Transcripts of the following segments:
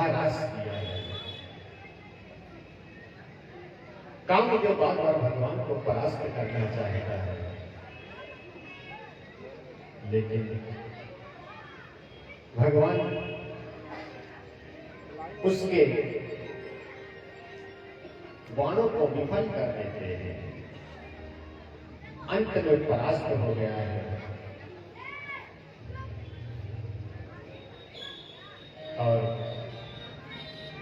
महाराज किया है। काम जो बार बार भगवान को परास्त करना चाहता है, लेकिन भगवान उसके बाणों को विफल कर देते हैं। अंत में परास्त हो गया है और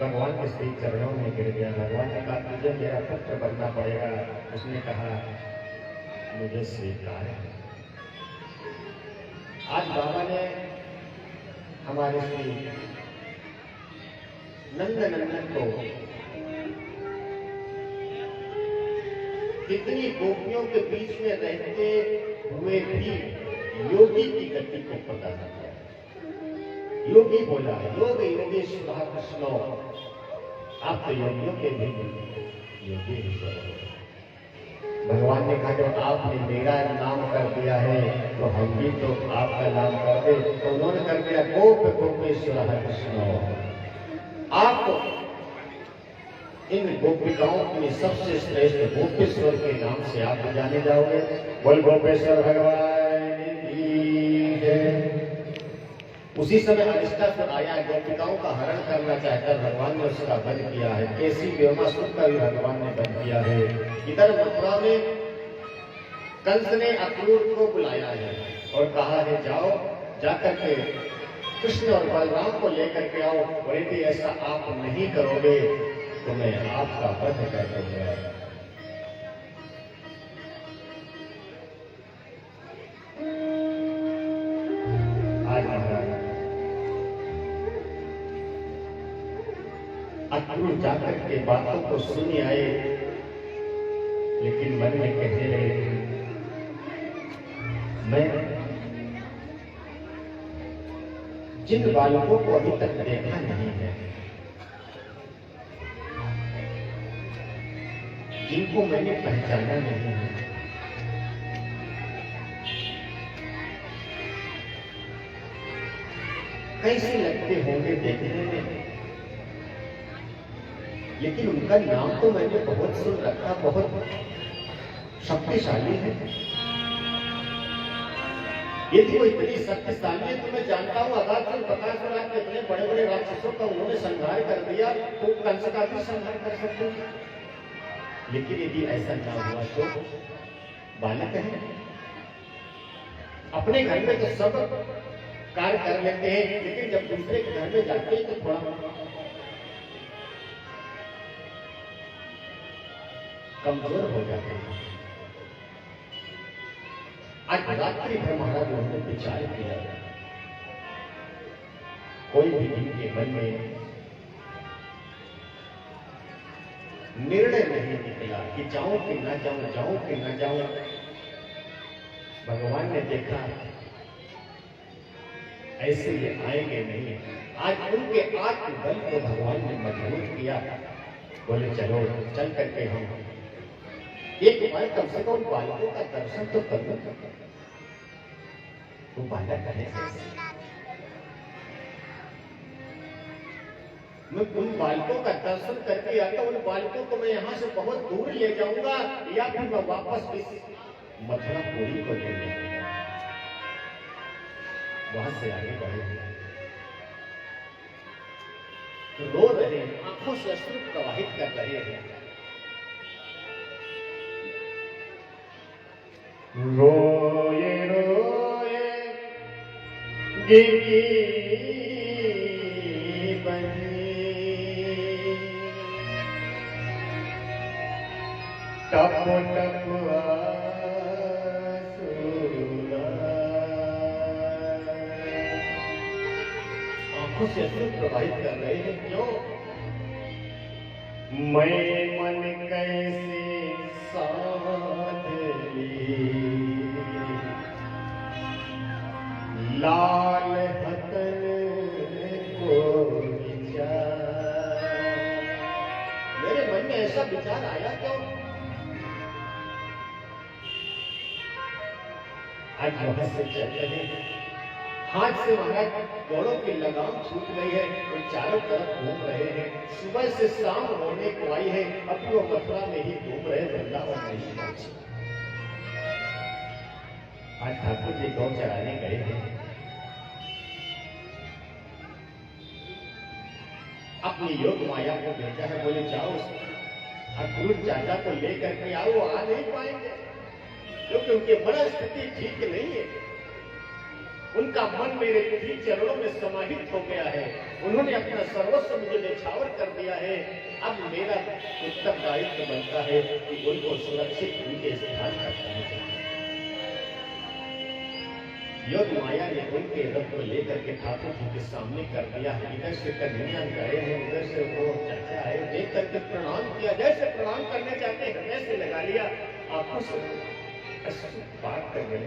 भगवान के श्री चरणों में गिर गया। भगवान ने कहा तुझे मेरा पुत्र बनना पड़ेगा। उसने कहा मुझे स्वीकार है। आज बाबा ने हमारे श्री नंदनंदन को कितनी गोपियों के बीच में रहते हुए भी योगी की गति को प्रदान किया। योगी बोला योग योगेश्वर कृष्णो, आप तो योगियों के भी योगेश्वर। भगवान ने कहा जब आपने मेरा नाम कर दिया है तो हम भी तो आपका नाम कर दे। तो उन्होंने कर दिया गोप गोपेश्वर कृष्णो। आप इन गोपिकाओं में सबसे श्रेष्ठ गोपेश्वर के नाम से आप जाने जाओगे। बोल गोपेश्वर भगवान की जय। उसी समय अरिष्टासुर आया, गोपिकाओं का हरण करना चाहता है। भगवान ने उसका वध किया है। कैसी व्योमासुर का भी भगवान ने वध किया है। इधर मथुरा में कंस ने अक्रूर को बुलाया है और कहा है जाओ जाकर के कृष्ण और बलराम को लेकर के आओ, और यदि ऐसा आप नहीं करोगे तो मैं आपका वध कर दूंगा। आज महाराज अक्रूर जाकर के बातों को सुन आए, लेकिन मन में कहने लगे मैं जिन बालकों को अभी तक देखा नहीं है, जिनको मैंने पहचाना नहीं है, कैसे लगते होंगे देखने में, लेकिन उनका नाम तो मैंने बहुत सुन रखा, बहुत शक्तिशाली है। यदि वो इतनी शक्तिशाली है तो मैं जानता हूं अगासुर बकासुर के इतने बड़े बड़े राक्षसों का उन्होंने संहार कर दिया, तो कंस का भी संहार कर सकते हैं। लेकिन यदि ऐसा ना हुआ तो बालक है, अपने घर में तो सब कार्य कर लेते हैं, लेकिन जब दूसरे के घर में जाते हैं तो थोड़ा कमजोर हो जाते हैं। आज रात्रि भर महाराज उन्होंने विचार किया, कोई भी इनके मन में निर्णय नहीं निकला कि जाऊं कि ना जाऊं, जाऊं कि ना जाऊं। भगवान ने देखा ऐसे ये आएंगे नहीं। आज उनके आत्मबल को भगवान ने मजबूत किया। बोले चलो चल करके हम एक बार कम से कम बालकों का दर्शन तो कर लो। वो बालक है, मैं उन बालकों का दर्शन करके आता, उन बालकों को मैं यहाँ से बहुत दूर ले जाऊंगा, या फिर मैं वापस मथुरापुरी को ले जाऊंगा। वहां से आगे बढ़े तो रो रहे हैं, आंखों से अश्रु प्रवाहित कर रहे हैं। रोए रोए गिरी बनी, टप टप आंखों से अश्रु प्रवाहित कर रहे हैं। क्यों? मैं मन कैसे साध ली, लाल हतन को विचार। मेरे मन में ऐसा विचार आया क्यों? आज वहां से चल रहे हाथ से महाराज घोड़ों की लगाम छूट गई है और चारों तरफ घूम रहे हैं। सुबह से शाम होने को आई है, अब वो मथुरा में ही घूम रहे, वृंदावन में ही पहुंचे। आज ठाकुर जी गौ चराने गए हैं, अपनी योग माया को भेजा है, बोले जाओ अक्रूर चाचा को लेकर के आओ। आ नहीं पाएंगे क्योंकि उनकी मनस्थिति ठीक नहीं है। उनका मन मेरे श्री चरणों में समाहित हो गया है। उन्होंने अपना सर्वस्व मुझे न्यौछावर कर दिया है। अब मेरा उत्तरदायित्व बनता है कि उनको सुरक्षित उनके स्थान पर पहुंचाएं। योग माया ने उनके रथ को लेकर के ठाकुर जी के सामने कर दिया है। इधर से कन्हैया गए हैं, उधर से वो चाचा आए, देख करके प्रणाम किया। जैसे प्रणाम करने जाते हृदय से लगा लिया, आंखों से अश्रु पार कर गए।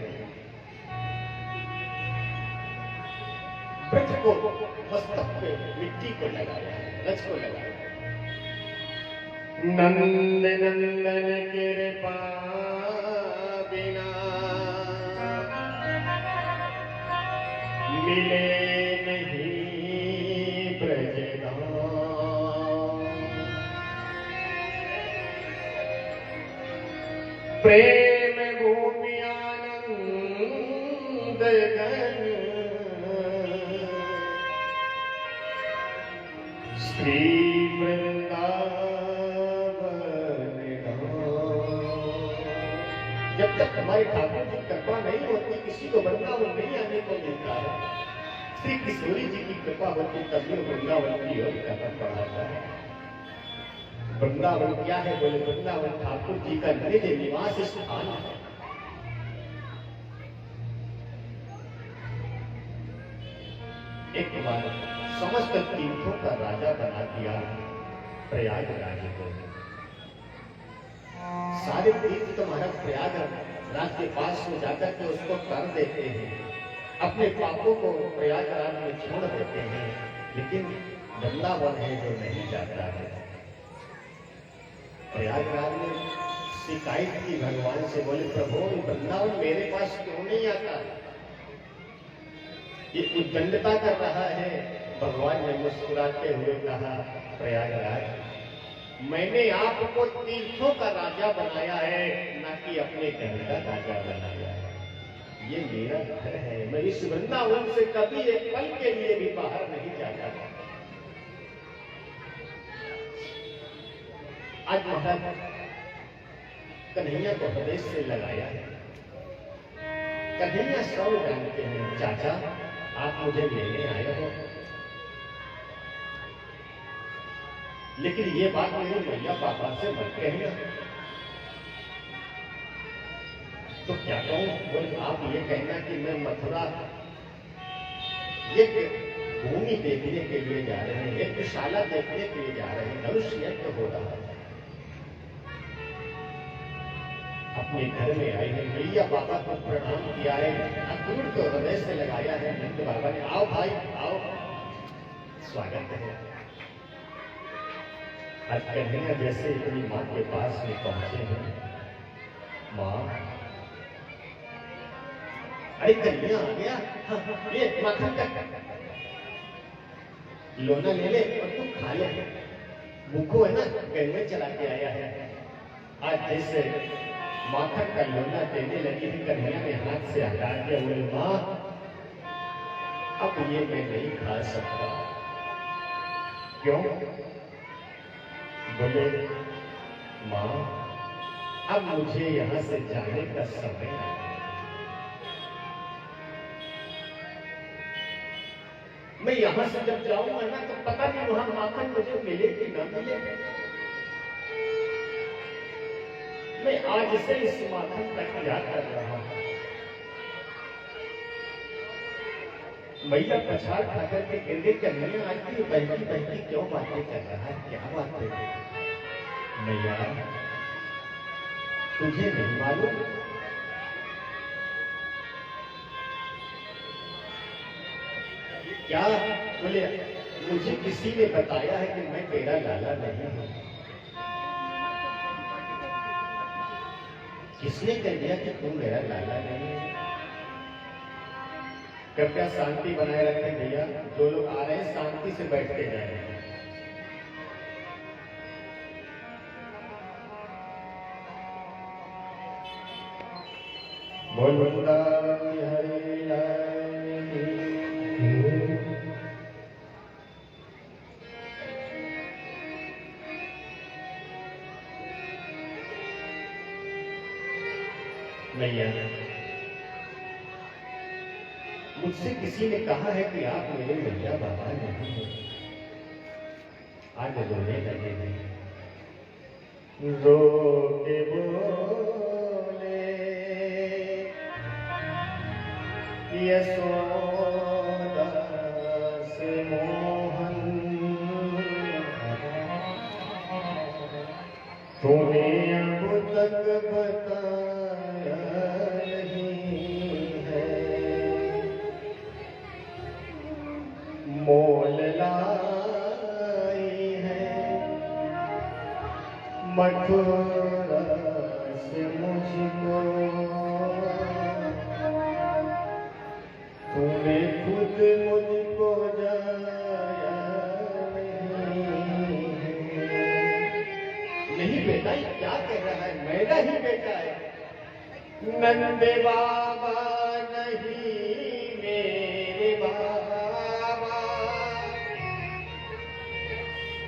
ब्रज को मस्तक पे मिट्टी को लगाया, रज को लगाया। नंद नंदन कृपा बिना मिले नहीं ब्रजधाम। प्रेम भूमि आनंद घन श्री वृंदावन धाम। जब तक हमारे ठाकुर की कृपा नहीं होती, किसी को वृंदावन नहीं आने को मिलता है। श्री किशोरी जी की कृपा होती तभी वृंदावन की ओर कदम बढ़ाता है। वृंदावन क्या है? बोले वृंदावन ठाकुर जी का निज निवास स्थान है। एक बार समस्त तीर्थों का राजा बना दिया प्रयागराज को। सारे तीर्थ तुम्हारा प्रयागराज के पास में जाकर के उसको कर देते हैं, अपने पापों को प्रयागराज में छोड़ देते हैं। लेकिन वृंदावन है जो नहीं जाता है। प्रयागराज में शिकायत की भगवान से, बोले प्रभु वृंदावन मेरे पास क्यों नहीं आता? ये उद्दंडता कर रहा है। भगवान ने मुस्कुराते हुए कहा, प्रयागराज मैंने आपको तीर्थों का राजा बनाया है, न कि अपने घर का राजा बनाया है। ये मेरा घर है। मैं इस वृंदावन से कभी एक पल के लिए भी बाहर नहीं जाता। आज महाराज कन्हैया को हृदय से लगाया है। कन्हैया सब जानते हैं, चाचा आप मुझे लेने आए हो, लेकिन ये बात मेरी मैया पापा से मत कहना। तो क्या कहूं? बोले आप ये कहना कि मैं मथुरा एक भूमि देखने के लिए जा रहे हैं, एक शाला देखने के लिए जा रहे हैं, धनुष यज्ञ हो रहा है। अपने घर में आए हैं, मैया बाबा को प्रणाम किया है, अक्रूर को हृदय से लगाया है। नंद बाबा ने आओ भाई आओ, स्वागत है। आज कन्हैया जैसे अपनी माँ के पास में पहुंचे हैं, माँ अरे कन्हैया आ गया, ये माखन का लोना ले ले और तू खा ले, भूखो है ना, गंगे चला के आया है। आज जैसे माखन का लोना देने लगी थी, कन्हैया ने हाथ से हटा दिया। बोले माँ अब ये मैं नहीं खा सकता। क्यों? बोले माँ अब मुझे यहां से जाने का समय है। मैं यहां से जब जाऊंगा ना तो पता नहीं वहां माखन मुझे मिले कि ना मिले। मैं आज से इस माखन का त्याग कर रहा हूं। मैया पछाड़ खाकर के गिर गई। कन्हैया आज की बहती बहती क्यों बातें कर रहा है? क्या बात है मैया, तुझे नहीं मालूम? क्या? बोले मुझे किसी ने बताया है कि मैं तेरा लाला नहीं हूं। किसने कह दिया कि तू मेरा लाला नहीं है? कृपया शांति बनाए रखें भैया। जो लोग आ रहे हैं शांति से बैठ के जाए। बोल वृंदावन हरि लाल की। मैया, मुझसे किसी ने कहा है कि आप मेरे मैया बाबा नहीं हैं। आज रोने लगे हैं। रो के बोले यशोदा से मोहन, तुम्हें अब तक बताया नहीं है। मोल लाई है मथुरा से मुझको, तूने खुद मुझको जाया नहीं बेटा। ये क्या कह रहा है? मेरा ही बेटा है। नंद बाबा नहीं मेरे बाबा,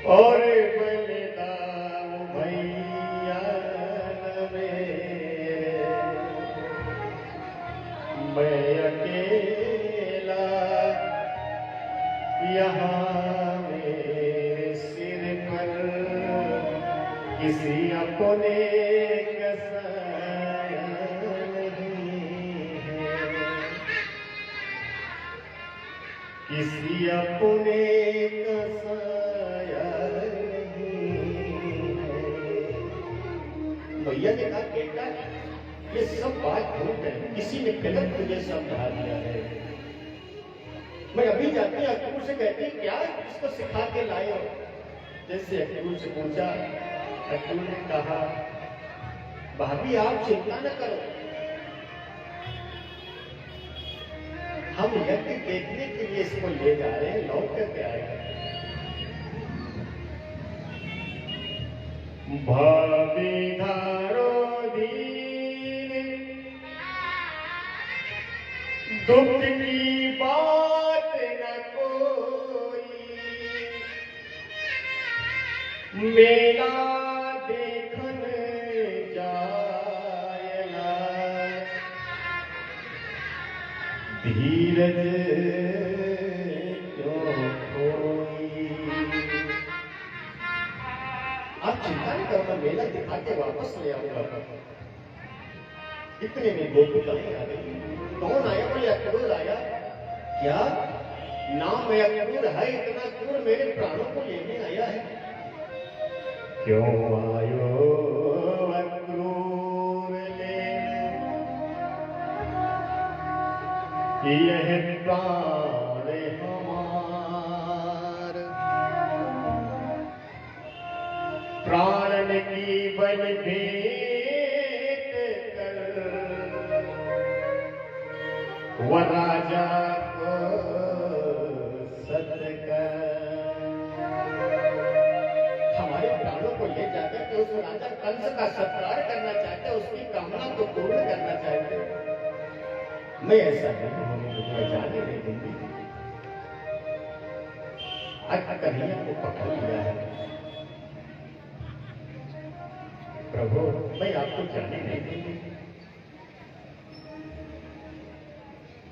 और बलिदान भैया मेरे। मैं अकेला यहाँ मेरे सिर पर किसी अपने कसाया नहीं है, किसी अपने कसाया नहीं है। भैया ने कहा बेटा ये सब बात झूठ है, किसी ने गलत तुझे समझा दिया है। मैं अभी जाती अक्रूर से कहती क्या इसको सिखा के लाए हो। जैसे अक्रूर से पूछा, अक्रूर ने कहा भाभी आप चिंता न करो, हम यज्ञ देखने के लिए इसको ले जा रहे हैं, लौट करके आएगा। भाभी धारो धीरे, दुख की बात न कोई, मेला देखन जायला, धीरज क्यों खोई। आप चिंता नहीं करो, मैं मेला दिखा के वापस ले आऊंगा। इतने में गोपिकाएं आ गई। कौन आया? बोले अक्रूर आया। क्या नाम में अक्रूर है? इतना दूर मेरे प्राणों को लेने आया है। क्यों आयो अक्रूर लेने, यह प्राण हमार, प्राण की बल भेंट कर वह राजा को सत्य कर। हमारे प्राणों को ले जाकर के उस राजा कंस का सत्कार करना चाहते, उसकी कामना को पूर्ण करना चाहते। मैं ऐसा नहीं होने दूंगा, जाने नहीं दूंगी। आज कन्हैया को पकड़ लिया है। प्रभु मैं आपको जाने नहीं दूंगी।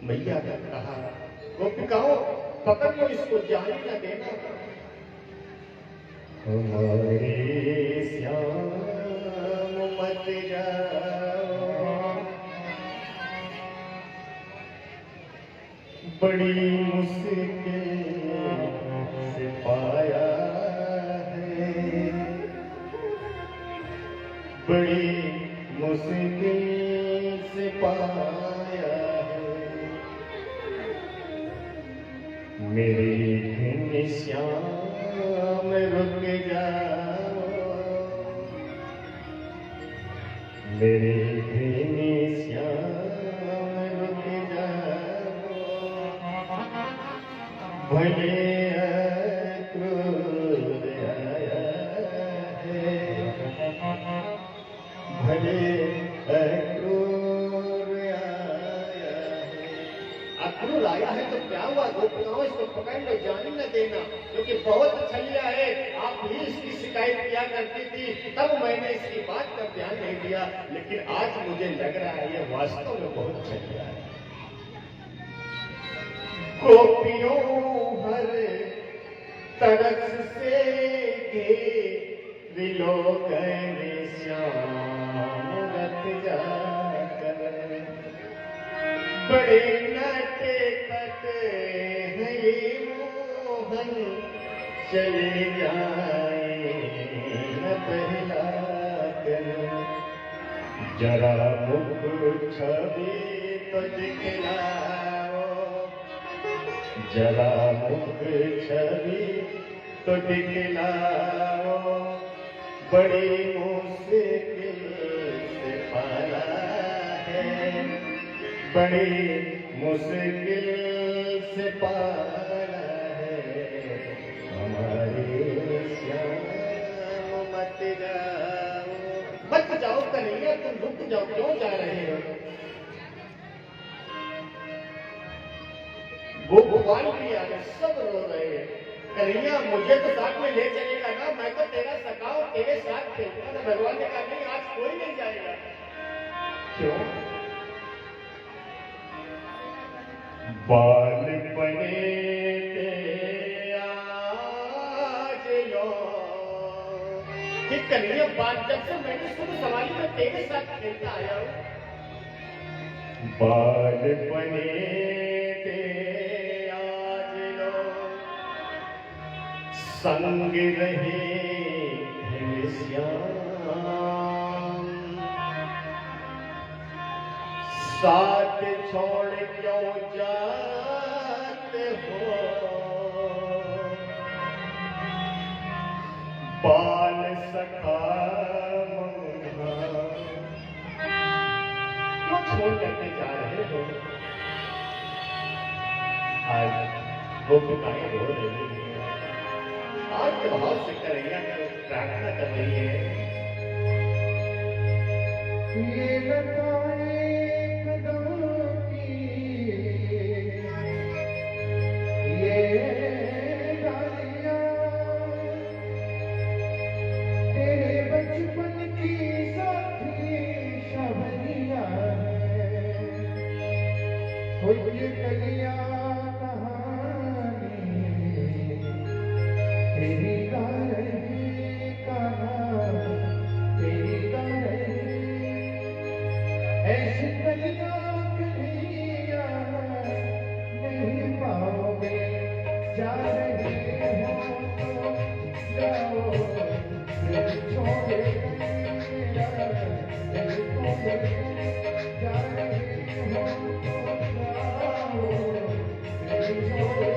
मैया ने कहा गोपिकाओं पकड़ लो इसको, जाने न देना। हमारे श्याम मत जाओ, बड़ी मुश्किल से पाया है, बड़ी मुश्किल से पाया है। मेरे घनश्याम रुक जाओ, मेरे घनश्याम रुक जाओ, भले क्रोध आया है, भले अक्रूर आया है। अक्रूर आया है तो क्या हुआ? गोपियाओं इसको पकड़ लो, जाने न देना, क्योंकि बहुत छलिया है। आप भी इसकी शिकायत किया करती थी, तब मैंने इसकी बात पर ध्यान नहीं दिया, लेकिन आज मुझे लग रहा है ये वास्तव में बहुत छलिया है। गोपियों हर तरस से विलोकन श्याम रथ जाकर, बड़े नाटे कट हैं ये मोहन, चले जाए न पहला कर। जरा मुख छवि तो दिखलाओ, जरा मुख छवि तो दिखलाओ, बड़ी मुश्किल से पाला है, बड़ी मुश्किल से पाला है। हमारे श्याम मत जाओ, मत जाओ कन्हैया, तुम रुक जाओ, क्यों जा रहे हो? गोपाल भी आ गए, सब रो रहे हैं। कन्हैया मुझे तो साथ में ले चलेगा ना, मैं तो तेरा सखा हूं, तेरे साथ खेलूंगा ना। भगवान ने कहा नहीं, आज कोई नहीं जाएगा। क्यों? बाल बने आज लो कि कन्हैया, बात जब से मैंने सुन सवारी में तेरे साथ खेलता आया हूं। बाल बने संग रहे हैं श्याम, साथ छोड़ क्यों जाते हो? बाल सखा क्यों छोड़ करके जा रहे हो? आज गोपिकाएं रो रही है, आज भाव से कन्हैया प्रार्थना कर रही है। ये लताएं कदमों की, ये डालियां तेरे बचपन की साथी शबनियां हैं। ये कलियां तेरी गा रही कहां, तेरी गा रही ऐसी कलियां कन्हैया नहीं पाओगे। जा रहे हो तो जाओ, दिल छोड़ जा रहे हो तो जाओ, दिल छोड़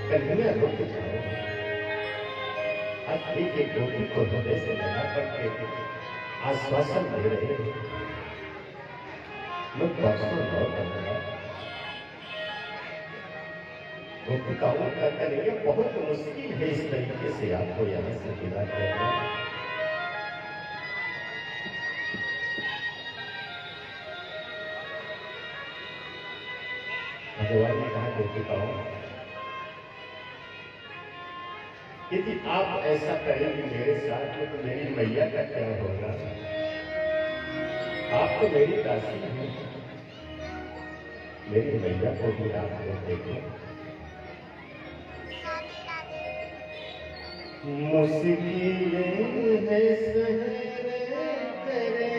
कन्हैया रुक जाओ। अब ठीक एक गोपी को हृदय से लगा करके आश्वासन दे रहे मैं परसों लौट आऊंगा। गोपिकाओं का कन्हैया बहुत मुश्किल है इस तरीके से आपको यहाँ से विदा करना। भगवान ने कहा गोपिकाओं, यदि आप ऐसा करेंगे मेरे साथ में तो मेरी मैया का क्या होगा? आप तो मेरी दासी हैं, मेरी मैया को भी आप देखो। मुश्किलें है सहरे तेरे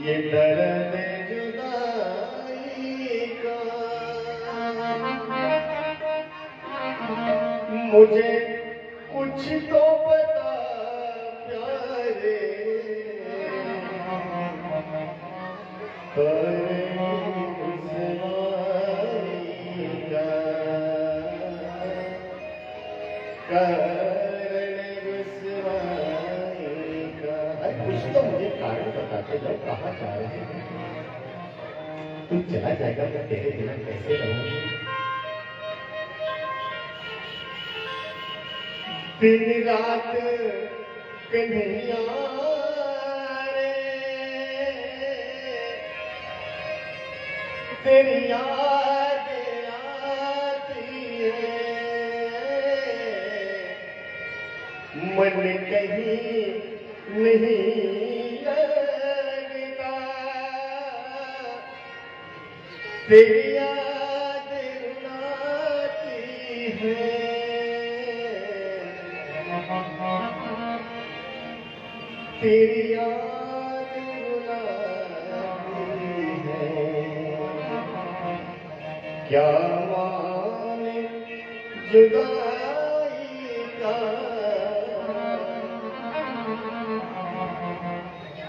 ये दर्द जुदाई का मुझे कुछ तो पता प्यारे कुछ तो मुझे कारण बताते जाओ, कहाँ जा रहे हैं? तू चला जाएगा मैं तेरे बिना कैसे रहूंगी? दिन रात कन्हैया रे तेरी याद आती है, मन कहीं नहीं लगता, तेरी याद आती है, तेरी याद रुलाती है। क्या माने जुदाई का,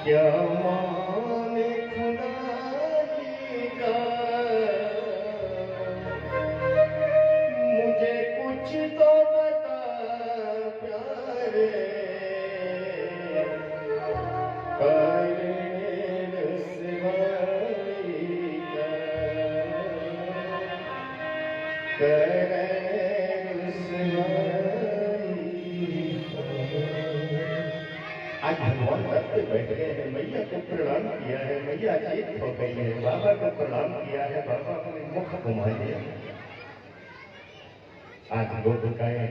क्या माने खुदाई का, मुझे कुछ तो बता प्यारे आज भगवान रथ पे बैठ गए हैं, मैया को प्रणाम किया है, मैया चेत हो गई है, बाबा को प्रणाम किया है, बाबा अपने मुख घुमा लिया। आज गोपिकाएं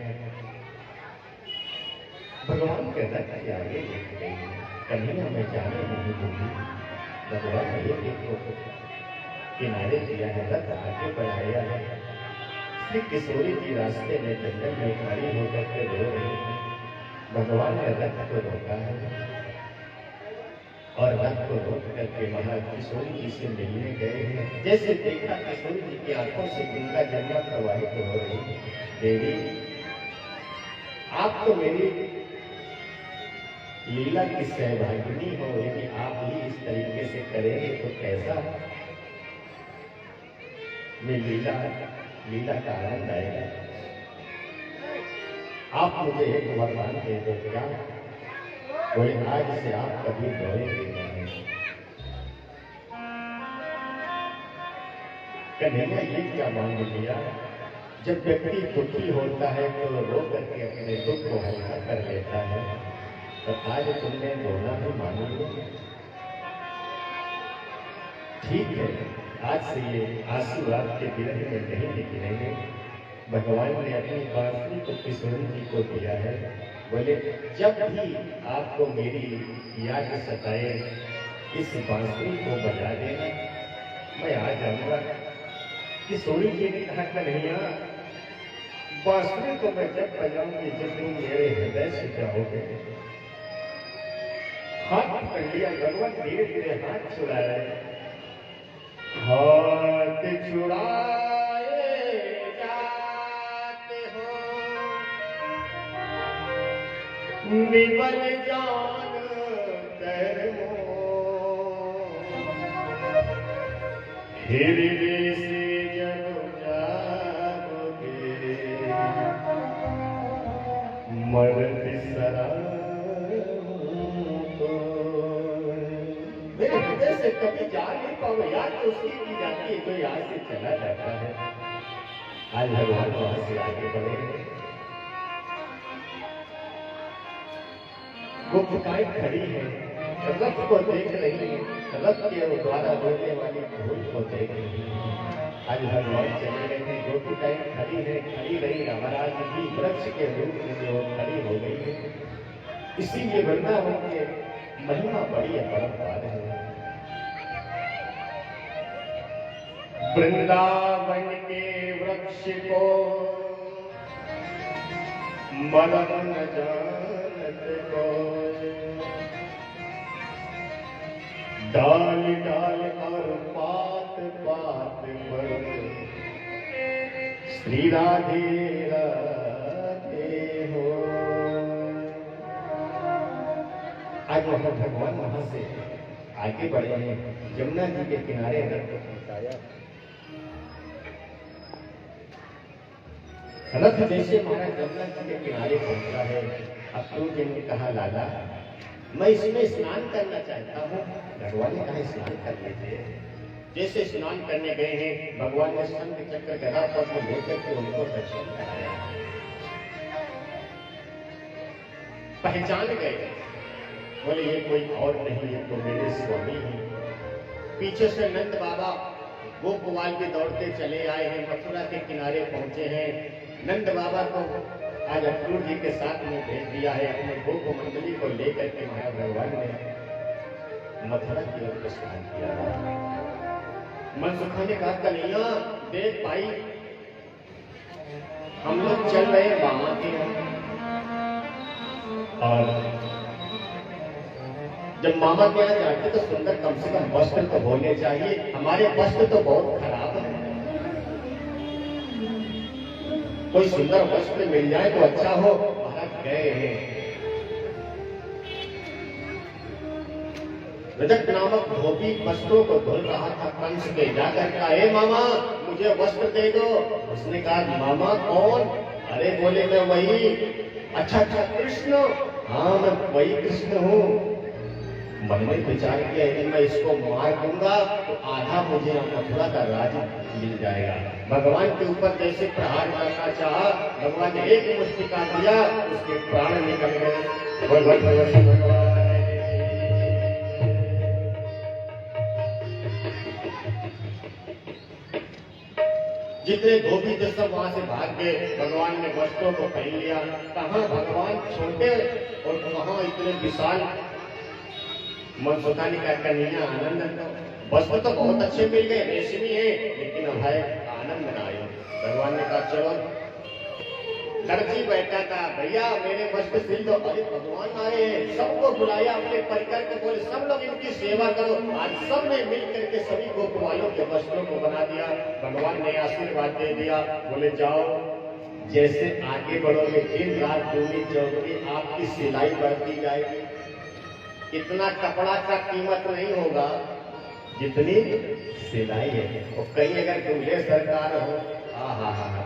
भगवान के रथ के आगे देख गई है, कन्हैया मैं जाने नहीं दूंगी। भगवान ने एक किनारे किया है, रथ आगे बढ़ाया है। श्री किशोरी जी रास्ते में जंगल में खड़ी होकर के रो रही है। भगवान ने रथ को रोका है और रथ को रोक करके वहां किशोरी जी से मिलने गए हैं। जैसे देखा किशोरी जी की आंखों से गंगा जमुना प्रवाहित हो रही है। देवी आप तो मेरी लीला की सहभागिनी हो, लेकिन आप ही इस तरीके से करेंगे तो कैसा मैं लीला का आनंद आएगा। आप मुझे एक वरदान दे दो क्या? बोले आज से आप कभी रोएंगे नहीं। कन्हैया ये क्या मांग लिया? जब व्यक्ति दुखी होता है तो रो करके अपने दुख को हल्का कर लेता है, तो आज तुमने रोना भी मांग लिया। ठीक है, आज से ये आंसू आपके दिल में नहीं निकलेंगे। भगवान ने अपनी बांसुरी को किशोरी जी को दिया है। बोले जब भी आपको मेरी याद सताए इस बांसुरी को बजा देना, मैं आ जाऊंगा। किशोरी जी ने कहा कन्हैया बांसुरी को मैं जब बजाऊंगी जब तुम मेरे हृदय से जाओगे। हाथ पकड़ लिया भगवान, धीरे धीरे हाथ छुड़ाए, हाथ छुड़ाए जाते हो निबल जान कर हृदय से जब जाओगे मर्द सरा से कभी जा नहीं पाओ। याद तो उसकी की जाती है जो यहाँ से चला जाता है। आज भगवान वहां से आगे बढ़े। गुप्तकाई खड़ी है, रथ को देख रही है, रथ के द्वारा बोलने वाली धूल को देख रही है। आज भगवान चले गए थे, गोपिकाई खड़ी है, खड़ी रही नवराज की वृक्ष के रूप में जो खड़ी हो गई है। इसीलिए वृंदावन के महिमा बड़ी अपरंपार है। वृंदावन के वृक्ष को मदन न जानत को, डाल डाल और पात पात पर श्री राधे राधे हो। आज वहां भगवान वहां से आगे बढ़े हैं, यमुना जी के किनारे रथ पहुंचाया। रथ जैसे महाराज यमुना जी के किनारे पहुंचा है। अक्रूर जी ने कहा लाला मैं इसमें स्नान करना चाहता हूँ। भगवान ने कहा स्नान कर लेते। जैसे स्नान करने गए हैं भगवान ने शंख चक्र गदा पद्म लेकर के उनको दर्शन कराया। पहचान गए, बोले ये कोई और नहीं है तो मेरे स्वामी हैं। पीछे से नंद बाबा गोपवाल भी दौड़ते चले आए हैं, मथुरा के किनारे पहुंचे हैं। नंद बाबा को आज अक्रूर जी के साथ में भेज दिया है। अपने गोप मंडली को लेकर के महाराज भगवान ने मथुरा की ओर प्रस्थान किया। मनसुखा ने कहा कन्हैया देख भाई हम लोग चल रहे मामा के यहाँ, और जब मामा के यहाँ जाते तो सुंदर कम से कम वस्त्र तो होने चाहिए। हमारे वस्त्र तो बहुत खराब है, कोई सुंदर वस्त्र मिल जाए तो अच्छा हो। महाराज गए हैं, रजत नामक धोबी वस्त्रों को धुल रहा था। कंस के जाकर कहा हे मामा मुझे वस्त्र दे दो। उसने कहा मामा कौन? अरे बोले मैं वही। अच्छा कृष्ण? हाँ मैं वही कृष्ण हूँ। मन में विचार किया यदि मैं इसको मार दूंगा तो आधा मुझे मथुरा का राज मिल जाएगा। भगवान के ऊपर जैसे प्रहार करना चाहा, भगवान ने एक मुष्टिका दिया, उसके प्राण निकल गए। जितने धोबी थे सब वहां से भाग गए। भगवान ने वस्त्रों को पहन लिया। कहाँ भगवान छोटे और कहाँ इतने विशाल। मनसुखा ने कहा कन्हैया आनंद लो, वस्त्र तो बहुत अच्छे मिल गए, रेशमी है, लेकिन अब है आनंद ना आयो। भगवान ने कहा चलो। दर्जी बैठा था, भैया मेरे वस्त्र सिल दो। अरे भगवान आए, सबको बुलाया अपने परिकर को, बोले सब लोग इनकी सेवा करो। आज सब ने मिल करके सभी गोपवालों के वस्त्रों को बना दिया। भगवान ने आशीर्वाद दे दिया, बोले जाओ जैसे आगे बढ़ोगे दिन रात दूनी चौगुनी आपकी सिलाई बढ़ती जाएगी। इतना कपड़ा का कीमत नहीं होगा जितनी सिलाई है। और कहीं अगर दूल्हे सरकार हो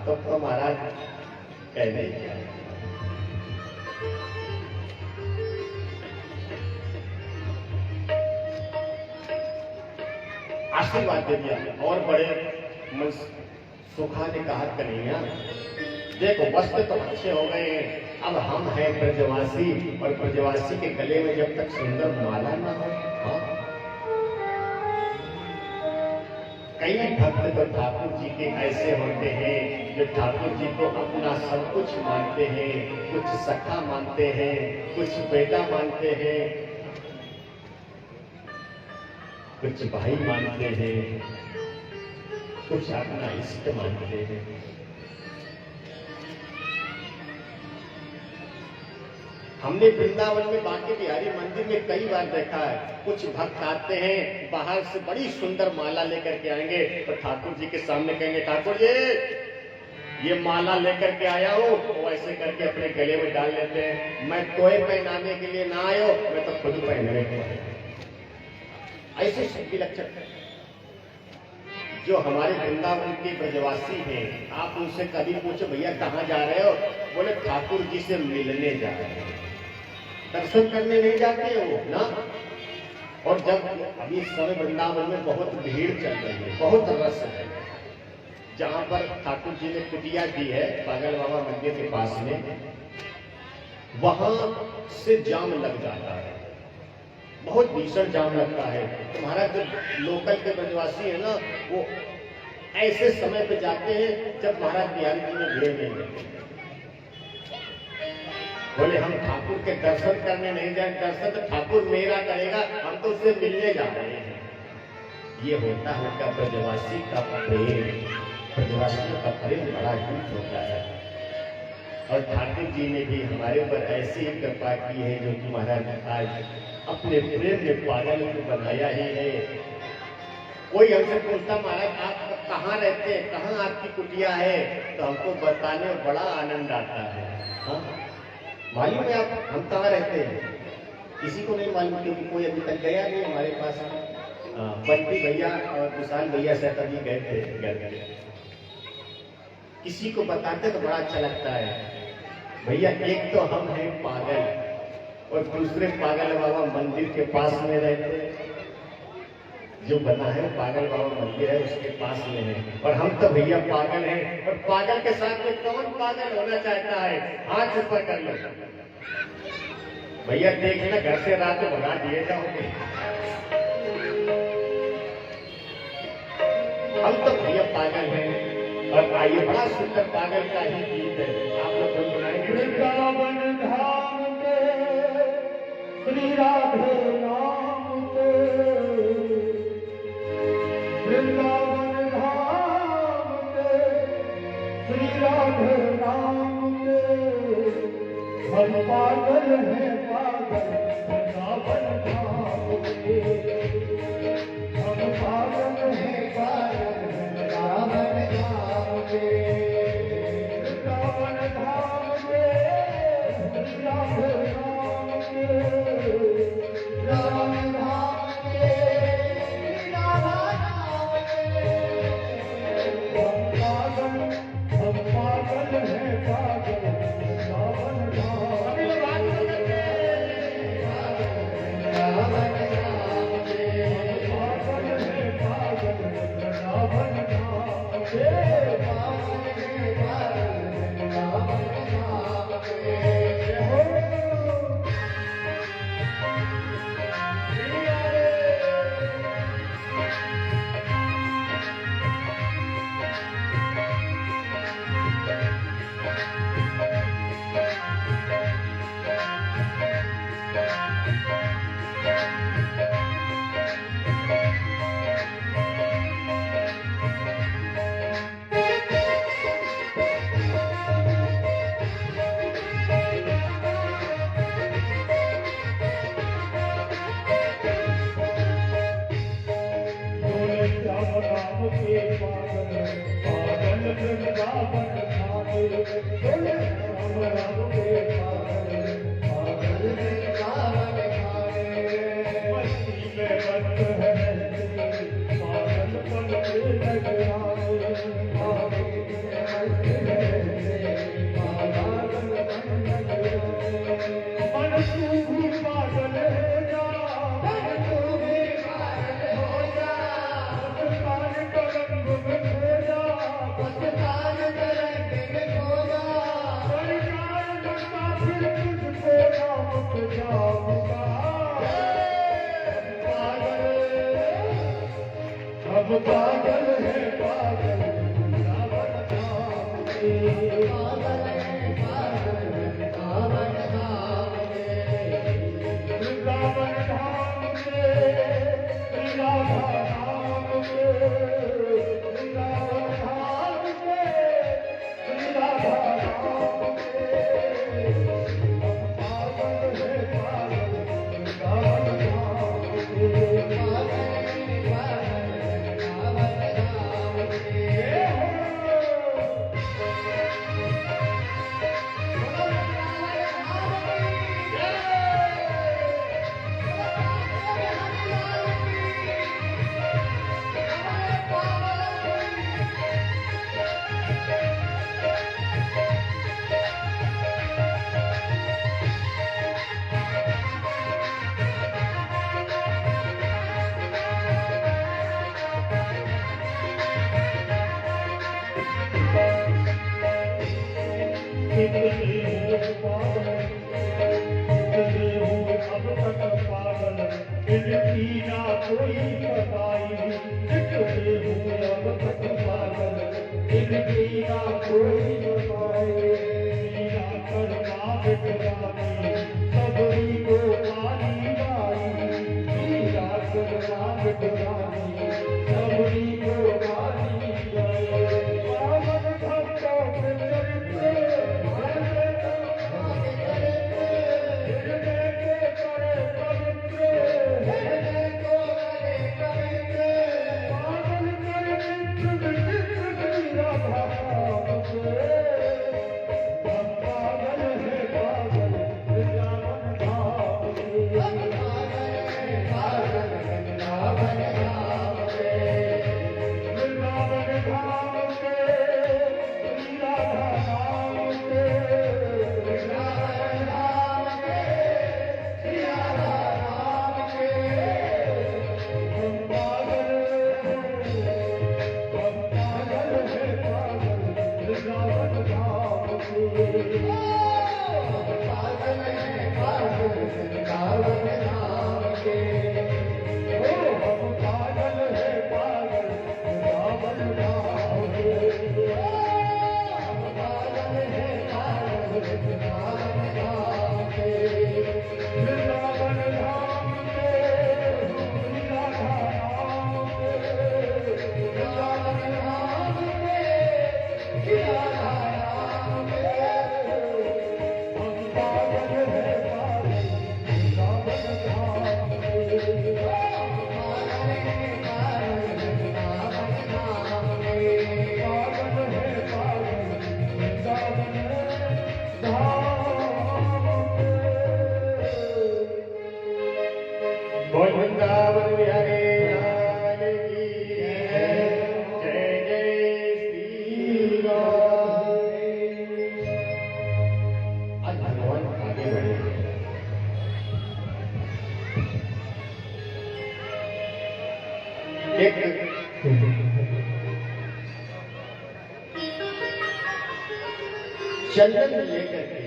तो महाराज कहने क्या आशीर्वाद दे दिया। और बड़े सुखा ने कहा कन्हैया देखो वस्त्र तो अच्छे हो गए हैं, अब हम हैं ब्रजवासी, और ब्रजवासी के गले में जब तक सुंदर माला ना हो। हाँ कई भक्त तो ठाकुर जी के ऐसे होते हैं जो ठाकुर जी को अपना सब कुछ मानते हैं, कुछ सखा मानते हैं, कुछ बेटा मानते हैं, कुछ भाई मानते हैं, कुछ अपना इष्ट मानते हैं। हमने वृंदावन में बांके बिहारी मंदिर में कई बार देखा है, कुछ भक्त आते हैं बाहर से बड़ी सुंदर माला लेकर के आएंगे तो ठाकुर जी के सामने कहेंगे, ठाकुर जी ये माला लेकर के आया हूँ, वो ऐसे करके अपने गले में डाल लेते हैं, मैं तोय पहनाने के लिए ना आयो, मैं तो खुद पहनने को आया। ऐसे शक्ति लक्षण जो हमारे वृंदावन के ब्रजवासी हैं, आप उनसे कभी पूछो भैया कहाँ जा रहे हो, बोले ठाकुर जी से मिलने जा रहे हैं, दर्शन करने नहीं जाते हो ना। और जब अभी इस समय वृंदावन में बहुत भीड़ चल रही है, बहुत रस है, जहां पर ठाकुर जी ने कुटिया दी है पागल बाबा मंदिर के पास में, वहां से जाम लग जाता है, बहुत भीषण जाम लगता है। तुम्हारा जो लोकल के ब्रजवासी है ना, वो ऐसे समय पे जाते हैं जब महाराज बिहारी जी में भीड़ नहीं रहती। बोले हम ठाकुर के दर्शन करने नहीं जाए, दर्शन तो ठाकुर मेरा करेगा, हम तो उससे मिलने जा रहे हैं। ये होता है उनका ब्रजवासी का प्रेम, ब्रजवासियों का प्रेम बड़ा ही होता है। और ठाकुर जी ने भी हमारे ऊपर ऐसी कृपा की है जो कि महाराज आज अपने प्रेम में पागल को बनाया ही है। कोई हमसे पूछता महाराज आप कहाँ रहते हैं, कहाँ आपकी कुटिया है, तो हमको बताने में बड़ा आनंद आता है। हाँ मालूम है आप हम कहाँ रहते हैं, किसी को नहीं मालूम, क्योंकि कोई अभी तक गया नहीं हमारे पास। बंटी भैया और विशाल भैया से कभी गए थे घर, किसी को बताते तो बड़ा अच्छा लगता है। भैया एक तो हम हैं पागल और दूसरे पागल बाबा मंदिर के पास में रहते हैं, जो बना है पागल बाबा मंदिर है उसके पास में है, और हम तो भैया पागल हैं। और पागल के साथ में कौन पागल होना चाहता है, हाथ ऊपर कर लो भैया, देखना घर से रात को भगा दिए जाओगे। हम तो भैया पागल हैं। और आइए बड़ा सुंदर पागल का ही गीत है, आप लोग खुद बनाएंगे। वृंदावन धाम के श्री राधे नाम के, वृंदावन धाम के श्री राधे नाम के, हम पागल हैं पागल वृंदावन धाम के, हम पागल हैं पागल वृंदावन धाम के, वृंदावन धाम के श्री राधे नाम के, वृंदावन धाम के श्री राधा नाम के, हम पागल हैं पागल वृंदावन धाम के, वृंदावन धाम के, पागल हैं पागल वृंदावन धाम के, पागल हैं पागल वृंदावन धाम के। वृंदावन बिहारी लाल की जय जय श्री राम। आज भगवान आगे बढ़े एक चंदन लेकर के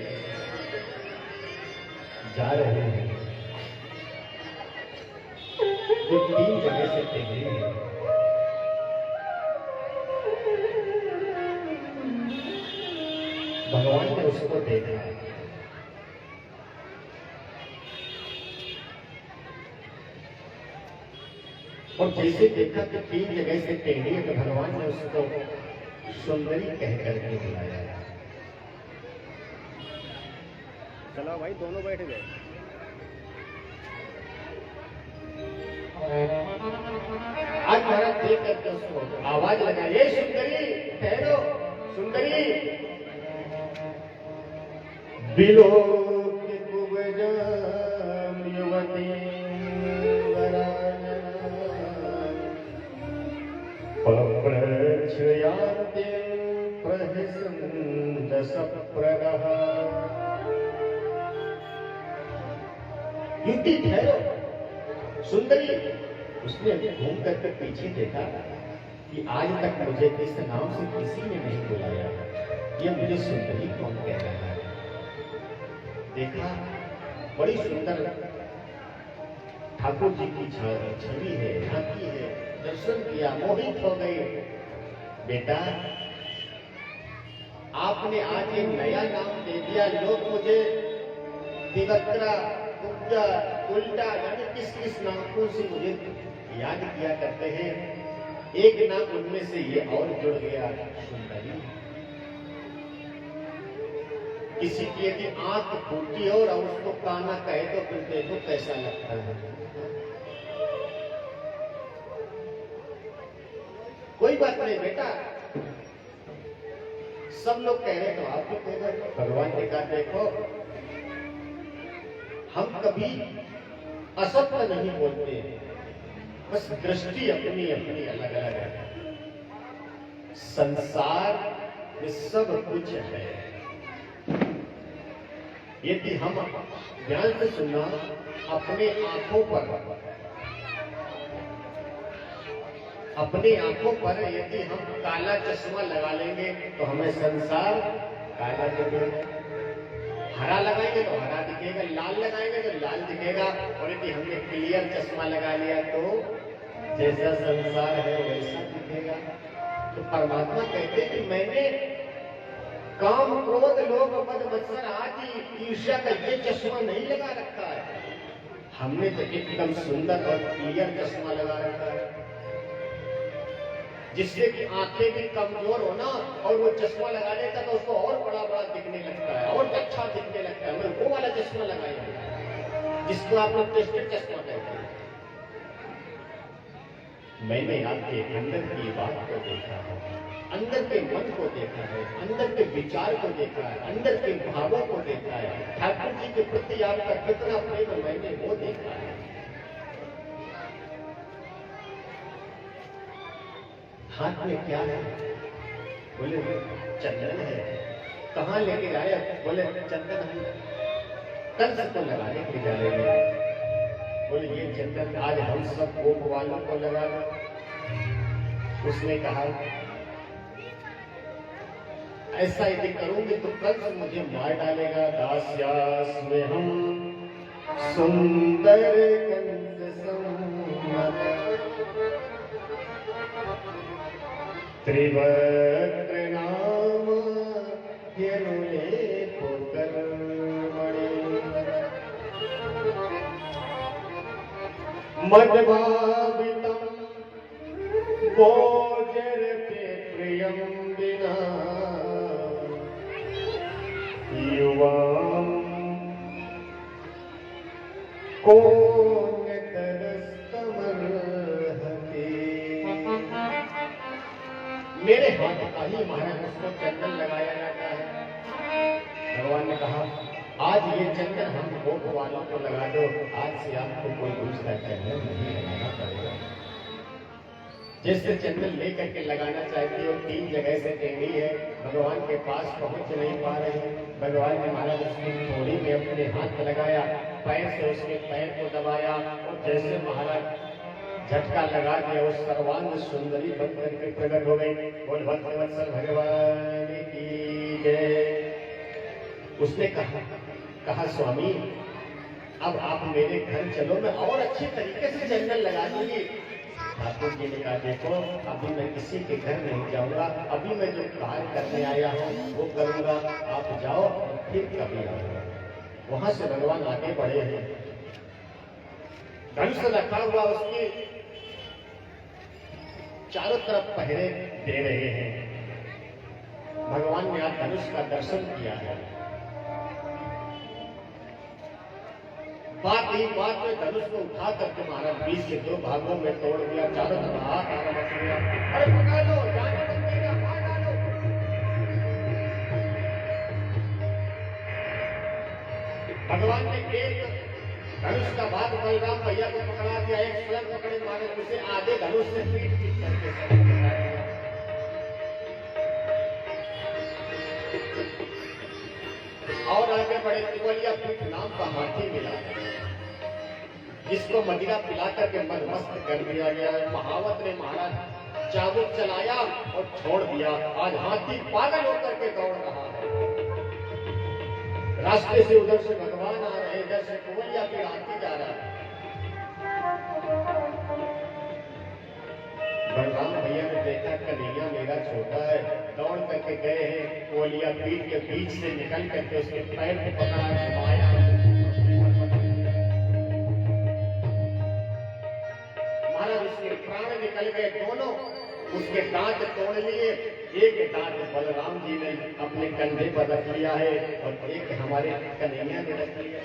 जा रहे हैं जो 3 जगह से टेढ़ी है। भगवान ने उसको देखा और जैसे देखा कि 3 जगह से टेढ़ी है तो भगवान ने उसको सुंदरी कह करके बुलाया। चलो भाई दोनों बैठ गए। आज महाराज देख करके उसको आवाज लगा, ये सुंदरी ठहरो, सुंदरी बिलो के कुबजाम युवती पप्रच्छयान्ते प्रहसन् सप्रगः। युवती ठहरो, सुंदरी। उसने घूम करके पीछे देखा कि आज तक मुझे इस नाम से किसी ने नहीं बुलाया, ये मुझे सुंदरी कौन कह रहा है। देखा बड़ी सुंदर ठाकुर जी की छवि है, झांकी है। दर्शन किया, मोहित हो गए। बेटा आपने आज एक नया नाम दे दिया। लोग मुझे तिवक्रा, गुप्ता, उल्टा यानी किस किस नामों से मुझे याद किया करते हैं। एक नाम उनमें से ये और जुड़ गया, सुंदरी। किसी की यदि आंख फूटी हो और उसको काना कहे तो फिर देखो कैसा लगता है। कोई बात नहीं बेटा, सब लोग कह रहे तो आप भी कह रहे। भगवान ने कहा देखो हम कभी असत्य नहीं बोलते, बस दृष्टि अपनी अपनी अलग अलग है। संसार में सब कुछ है। यदि हम ध्यान से सुनना, अपने आंखों पर अपनी आंखों पर यदि हम काला चश्मा लगा लेंगे तो हमें संसार काला दिखेगा, हरा लगाएंगे तो हरा दिखेगा, लाल लगाएंगे तो लाल दिखेगा। और यदि हमने क्लियर चश्मा लगा लिया तो जैसा संसार है वैसा दिखेगा। तो परमात्मा कहते हैं कि मैंने काम क्रोध लोभ मद मत्सर आदि ईर्ष्या का ये चश्मा नहीं लगा रखा है, हमने तो एकदम सुंदर और क्लियर चश्मा लगा रखा है, जिससे कि आंखें भी कमजोर हो ना, और वो चश्मा लगा लेता तो उसको और बड़ा बड़ा दिखने लगता है, और अच्छा दिखने लगता है। मैं वो वाला चश्मा लगाया जिसको आप लोग टेस्टेड चश्मा कहते हैं। मैंने आपके अंदर की बात को देखा है, अंदर के मन को देखा है, अंदर के विचार को देखा है, अंदर के भावों को देखा है। ठाकुर जी के प्रति आपका कितना प्रेम है मैंने वो देखा है। हाथ में क्या है? बोले चंदन है। कहाँ लेके आए? बोले चंदन है कल से तो लगाने के जा रहे हैं। बोले ये चंदन आज हम सब गोप वालों को लगा दो। उसने कहा ऐसा यदि करूंगी तो कल से मुझे मार डालेगा। दास्यास में हम सुंदर कंस सम्मत त्रिवक्त्र नाम यनुले पुकर्मणि मदभावितम भोजरते प्रियं विना युवां मेरे हाथ का ही महाराज उसको चंदन लगाया जाता है। भगवान ने कहा आज ये चंदन हम गोप वालों को लगा दो, आज से आपको कोई दूसरा चंदन नहीं लगाना पड़ेगा। जिससे चंदन लेकर के लगाना चाहती है और 3 जगह से टेढ़ी है, भगवान के पास पहुंच नहीं पा रहे हैं। भगवान ने महाराज उसकी थोड़ी में अपने हाथ लगाया, पैर से उसके पैर को दबाया और जैसे महाराज झटका लगा दिया उस सर्वांग सुंदरी बन करके प्रकट हो गई। बोल भक्तवत्सल भगवान की जय। उसने कहा स्वामी अब आप मेरे घर चलो, मैं और अच्छे तरीके से चंदन लगा दूंगी। ठाकुर जी ने कहा देखो अभी मैं किसी के घर नहीं जाऊंगा, अभी मैं जो कार्य करने आया हूँ वो करूंगा, आप जाओ फिर कभी आऊंगा। वहां से भगवान आगे बढ़े हैं, धनुष रखा हुआ उसकी चारों तरफ पहरे दे रहे हैं। भगवान ने आज धनुष का दर्शन किया है। बात ही बात में धनुष को उठा करके महाराज 20 से 2 भागों में तोड़ दिया, चारों तरफ हाथ मच गया। अरे पकड़ लो, जाने मत देगा, मार डालो। भगवान ने एक धनुष का भाग बलराम भैया को पकड़ा दिया, एक स्वयं पकड़े महाराज उसे आधे धनुष से पीट पीट करके और आगे बढ़े। तिवलिया पीठ नाम का हाथी मिला जिसको मदिरा पिला करके मदमस्त कर दिया गया है। महावत ने महाराज चाबुक चलाया और छोड़ दिया। आज हाथी पागल होकर के दौड़ रहा है। रास्ते से उधर से भगवान आ रहे हैं, इधर से तिवलिया पीठ हाथी जा रहा है। बलराम भैया ने देखा कन्हैया मेरा छोटा है, दौड़ करके गए हैं, कोलिया पीठ के बीच से निकल करके उसके पैर को पकड़ा, घुमाया। महाराज उसके प्राण निकल गए दोनों, उसके दांत तोड़ लिए। एक दांत बलराम जी ने अपने कंधे पर रख लिया है और एक हमारे कन्हैया ने रख लिया।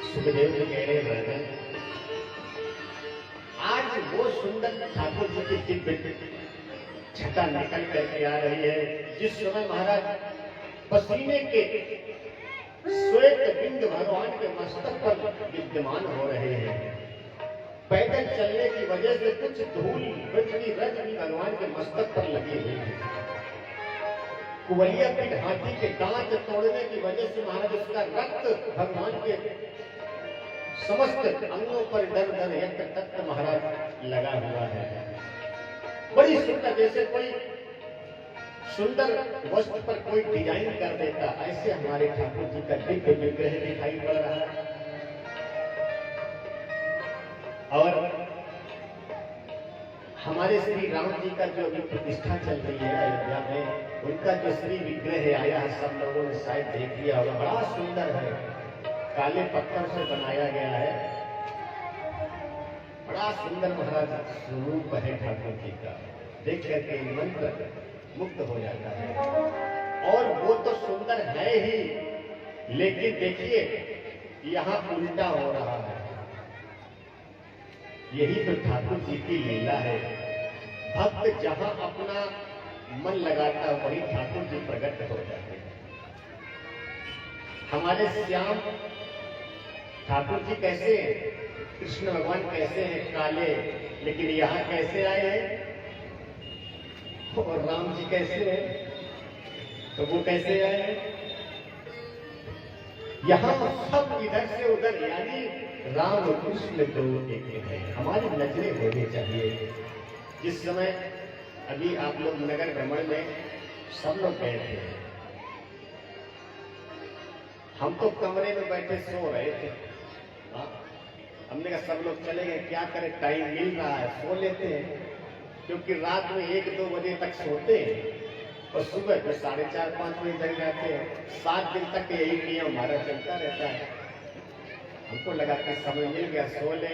सुखदेव जी कह रहे हैं आज वो सुंदर ठाकुर जी की दिव्य छटा निकल करके आ रही है। जिस समय महाराज पसीने के श्वेत बिंद भगवान के मस्तक पर विद्यमान हो रहे हैं, पैदल चलने की वजह से कुछ धूल रजनी रज भी भगवान के मस्तक पर लगी हुई है। कुवलिया पीठ हाथी के दांत तोड़ने की वजह से महाराज उसका रक्त भगवान के समस्त अंगों पर डर डर यत्र तत्र महाराज लगा हुआ है। बड़ी सुंदर, जैसे कोई सुंदर वस्त्र पर कोई डिजाइन कर देता, ऐसे हमारे ठाकुर जी का दिव्य विग्रह दिखाई पड़ रहा है। और हमारे श्री राम जी का जो अभी प्रतिष्ठा चल रही है अयोध्या में, उनका जो श्री विग्रह आया है, सब लोगों ने शायद देख लिया होगा, बड़ा सुंदर है, काले पत्थर से बनाया गया है, बड़ा सुंदर महाराज स्वरूप है ठाकुर जी का, देख करके मंत्र मुक्त हो जाता है। और वो तो सुंदर है ही, लेकिन देखिए यहाँ उल्टा हो रहा है। यही तो ठाकुर जी की लीला है। भक्त जहां अपना मन लगाता है वही ठाकुर जी प्रकट हो जाते हैं। हमारे श्याम ठाकुर जी कैसे हैं, कृष्ण भगवान कैसे हैं, काले, लेकिन यहाँ कैसे आए हैं, और राम जी कैसे हैं, तो वो कैसे आए हैं। यहाँ सब इधर से उधर, यानी राम और कृष्ण दो एक है। हमारी नजरें होनी चाहिए। जिस समय अभी आप लोग नगर भ्रमण में सब लोग गए थे, हम तो कमरे में बैठे सो रहे थे। हमने कहा सब लोग चले गए, क्या करें, टाइम मिल रहा है, सो लेते हैं, क्योंकि रात में 1-2 बजे तक सोते हैं और सुबह में 4:30-5 बजे जग जाते हैं। 7 दिन तक यही नियम हमारा चलता रहता है। हमको लगा कि समय मिल गया, सो ले।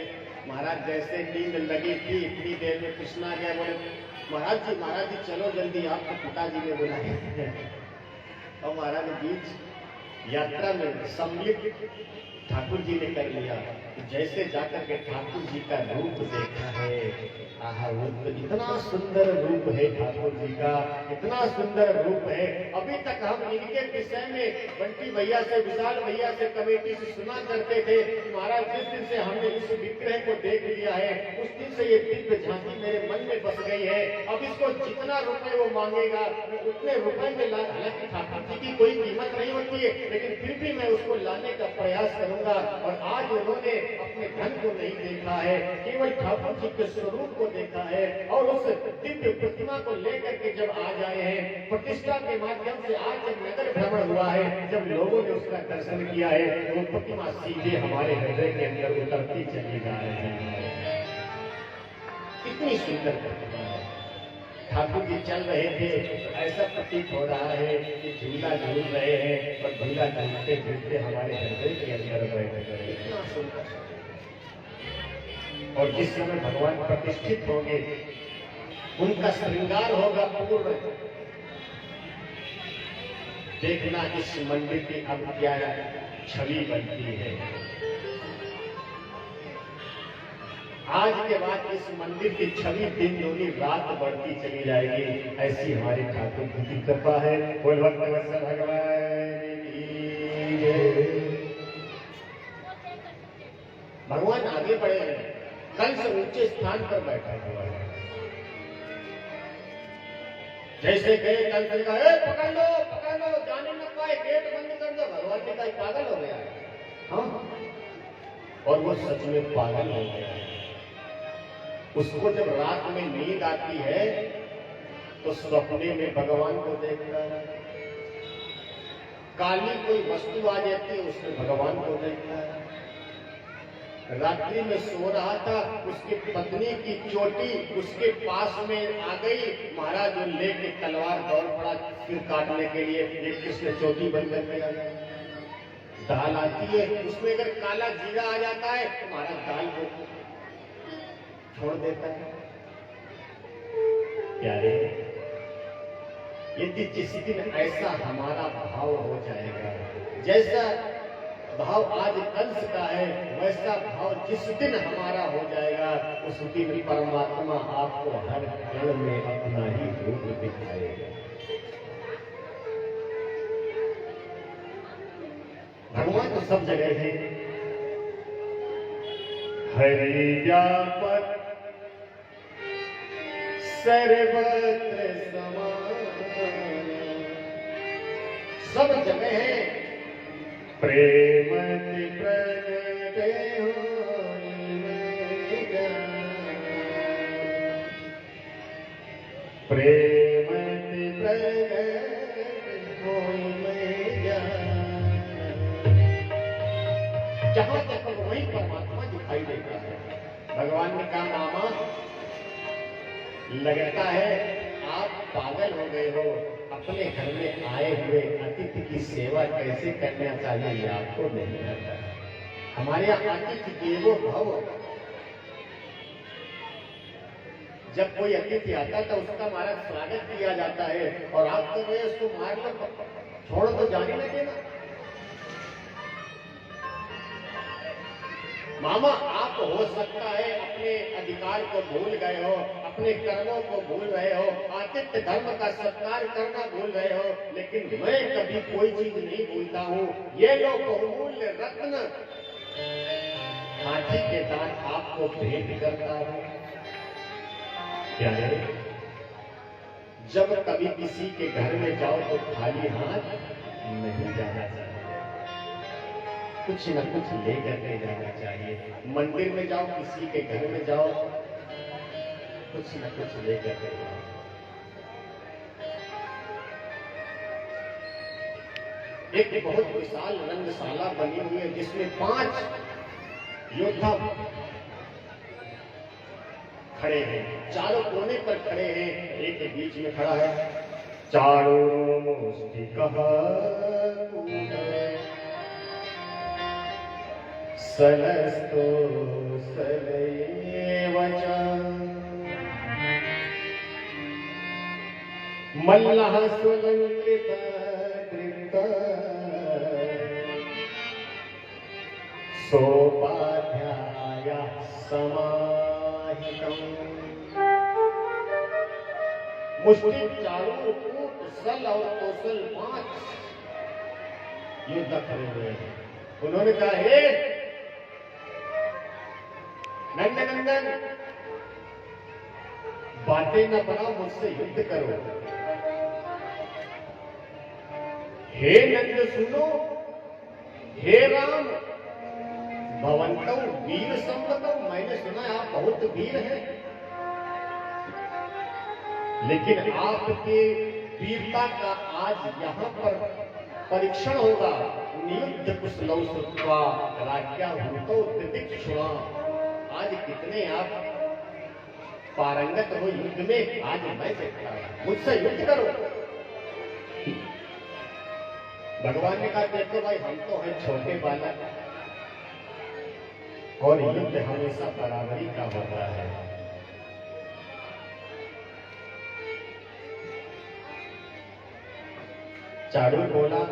महाराज जैसे नींद लगी थी, इतनी देर में कृष्ण आ गया, बोले महाराज जी चलो जल्दी, आपको पिताजी ने बुलाया। और महाराज बीच यात्रा में सम्मिलित ठाकुर जी ने कर लिया। जैसे जाकर के ठाकुर जी का रूप देखा है, आहा, रूप इतना सुंदर रूप है ठाकुर जी का, इतना सुंदर रूप है। अभी तक हम इनके विषय में बंटी भैया से, विशाल भैया से, कमेटी से सुना करते थे कि महाराज जिस दिन से हमने इस विग्रह को देख लिया है, उस दिन से ये दिव्य झांकी मेरे मन में बस गई है। अब इसको जितना रुपए वो मांगेगा उतने रुपए में ला। हालांकि ठाकुर जी की कोई कीमत नहीं होती है, लेकिन फिर भी मैं उसको लाने का प्रयास करूंगा। और आज उन्होंने अपने धन को नहीं देखा है, केवल ठाकुर जी के स्वरूप को देखा है। और उस दिव्य प्रतिमा को लेकर के जब आ जाए हैं, प्रतिष्ठा के माध्यम से आज जब नगर भ्रमण हुआ है, जब लोगों ने उसका दर्शन किया है, वो प्रतिमा सीधे हमारे हृदय के अंदर उतरती चली जा रही है। कितनी सुंदर प्रतिमा है। ठाकुर जी चल रहे थे, ऐसा प्रतीत हो रहा है कि झूला झूल रहे हैं, और झूला झूलते झूलते हमारे हृदय के अंदर बैठ गए। इतना सुंदर। और जिस समय भगवान प्रतिष्ठित होंगे, उनका श्रृंगार होगा पूर्ण। देखना इस मंदिर की अब क्या छवि बनती है। आज के बाद इस मंदिर की छवि दिन दूनी रात बढ़ती चली जाएगी। ऐसी हमारी ठाकुर जी की कृपा है। बोल भक्तवत्सल भगवान की जय। भगवान आगे बढ़े हैं, कंस ऊंचे स्थान पर बैठा हुआ है। जैसे गए कंस ने कहा पकड़ लो, जाने न पाए, गेट बंद कर दो। भगवान ने कहा पागल हो गया है। हाँ, और वो सच में पागल हो गया है। उसको जब रात में नींद आती है तो सपने में भगवान को देखता है। काली कोई वस्तु आ जाती है, उसमें भगवान को देखता है। रात्रि में सो रहा था, उसकी पत्नी की चोटी उसके पास में आ गई। महाराज वो लेके तलवार दौड़ पड़ा सिर काटने के लिए। एक कृष्ण चोटी बन करके आ गया। दाल आती है, उसमें अगर काला जीरा आ जाता है तो महाराज दाल को छोड़ देता है। प्यारे, यदि जिस दिन ऐसा हमारा भाव हो जाएगा, जैसा भाव आज कंस का है, वैसा भाव जिस दिन हमारा हो जाएगा, उस दिन परमात्मा आपको हर क्षण में अपना ही रूप दिखाएगा। भगवान तो सब जगह है। हरि व्यापक सर्वत्र समान, सब जगह है। प्रेम प्रगटे हो होई मैं जहां तक वही परमात्मा दिखाई देता है। भगवान ने कहा मामा लगता है आप पागल हो गए हो, अपने घर में आए हुए अतिथि की सेवा कैसे करना चाहिए ये आपको नहीं आता। हमारे यहाँ अतिथि देवो भव, जब कोई अतिथि आता है तो उसका हमारा स्वागत किया जाता है, और आप तो गए उसको मार लो छोड़ तो जाने लगे ना। मामा आप हो सकता है अपने अधिकार को भूल गए हो, अपने कर्मों को भूल रहे हो, आतिथ्य धर्म का सत्कार करना भूल रहे हो, लेकिन मैं कभी कोई चीज नहीं भूलता हूँ। ये लो बहुमूल्य रत्न हाथी के दांत आपको भेंट करता हूँ। क्या है, जब कभी किसी के घर में जाओ तो खाली हाथ नहीं जाना चाहिए, कुछ न कुछ लेकर के जाना चाहिए। मंदिर में जाओ, किसी के घर में जाओ, कुछ न कुछ लेकर के जाओ। एक बहुत विशाल रंगशाला बनी हुई है जिसमें 5 योद्धा खड़े हैं, चारों कोने पर खड़े हैं, एक बीच में खड़ा है। चारों मुष्टि कहा सलस्तो सदैव मल्लः सुलंकृत कृत सोपाध्याय समाहितम्। मुष्टि चारों कूट सल और कौशल 5 युद्ध खड़े हुए हैं। उन्होंने कहा हे नंदनंदन, बातें न बनाओ, मुझसे युद्ध करो। हे नंद सुनो, हे राम भवंतौ वीर संवतौ, मैंने सुना है आप बहुत वीर हैं, लेकिन आपके वीरता का आज यहाँ पर परीक्षण होगा। नियुद्ध कुशलौ श्रुत्वा राज्ञा भूतौ दिदिक्षुणा, आज कितने आप पारंगत हो युद्ध में, आज मैं देखता हूं, मुझसे युद्ध करो। भगवान ने कहा देखो भाई, हम तो हैं छोटे बालक और युद्ध हमेशा बराबरी का होता है। चाणूर बोला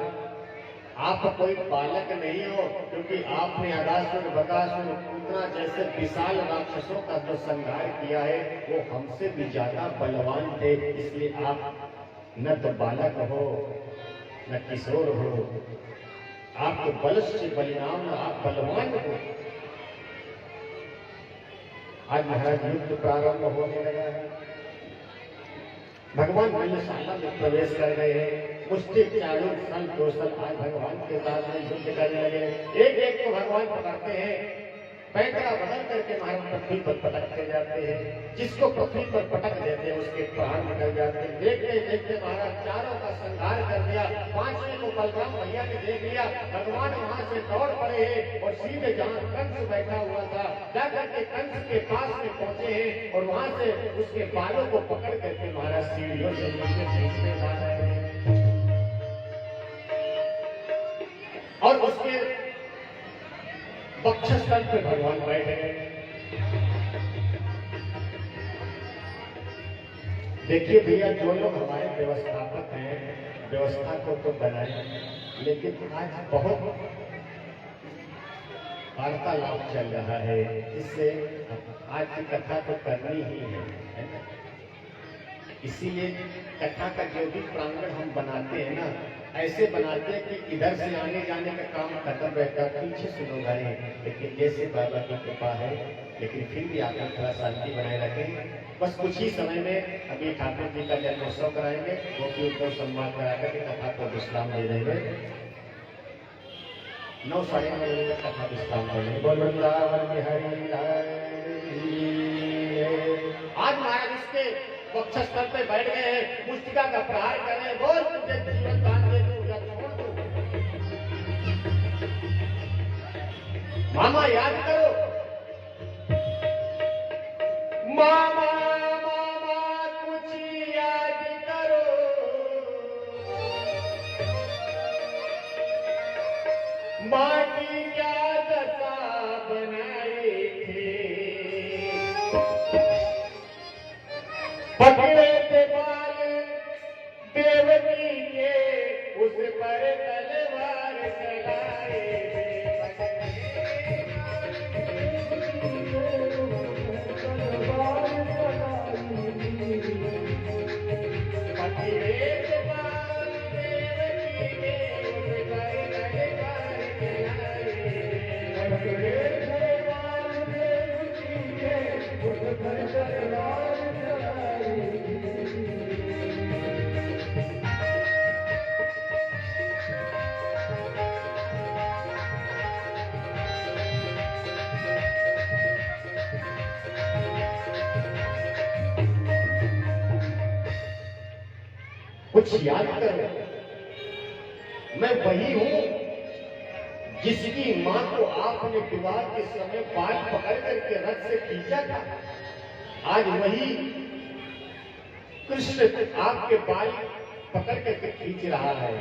आप कोई बालक नहीं हो, क्योंकि आपने अगासुर बकासुर पूतना जैसे विशाल राक्षसों का जो संहार किया है वो हमसे भी ज्यादा बलवान थे, इसलिए आप न तो बालक हो न किशोर हो, आप तो बल से बलिनाम, आप बलवान हो। आज महाराज युद्ध प्रारंभ होने लगा है। भगवान रंगशाला में प्रवेश कर गए हैं। मुष्टि चाणूर सल कौशल आज भगवान के साथ में युद्ध करने लगे। एक एक को भगवान पकड़ते हैं, पैंतरा बदल करके महाराज पृथ्वी पर पटकते जाते हैं। जिसको पृथ्वी पर पटक देते हैं उसके प्राण निकल जाते हैं। देखते देखते महाराज चारों का संहार कर दिया। 5वें को बलराम भैया ने देख लिया। भगवान वहां से दौड़ पड़े हैं और सीधे जहां कंस बैठा हुआ था जाकर के कंस के पास में पहुंचे हैं और वहां से उसके बालों को पकड़ करके महाराज सीढ़ियों से नीचे खींचने जा रहे हैं और उसके वक्षस्थल पे भगवान बैठे हैं। देखिए भैया, जो लोग हमारे व्यवस्थापक हैं, व्यवस्था को तो बनाए, लेकिन आज बहुत वार्तालाप चल रहा है, इससे आज की कथा तो करनी ही है ना। इसीलिए कथा का जो भी प्रांगण हम बनाते हैं ना, ऐसे बनाते हैं कि इधर से आने जाने का काम खत्म रहता है, पीछे से लोग आए। लेकिन जैसे बाबा की कृपा है, लेकिन फिर भी आप थोड़ा शांति बनाए रखें। बस कुछ ही समय में अभी ठाकुर जी का जन्मोत्सव कराएंगे, वो भी उनको सम्मान कराकर के कथा को विश्राम दे देंगे। 9 साढ़े 9 बजे तक कथा विश्राम करेंगे। बोल वृंदावन बिहारी आज महाराज इसके वक्षस्थल पे बैठ गए हैं, मुष्टिका का प्रहार कर मामा याद करो, मामा मामा कुछ याद करो, माटी क्या दशा बनाए थे, पकड़े थे बाल देवकी के, उस पर तलवार चलाए कुछ याद करो, मैं वही हूं जिसकी मां को आपने विवाह के समय बाल पकड़ करके रथ से खींचा था। आज वही कृष्ण आपके बाल पकड़ करके खींच रहा है।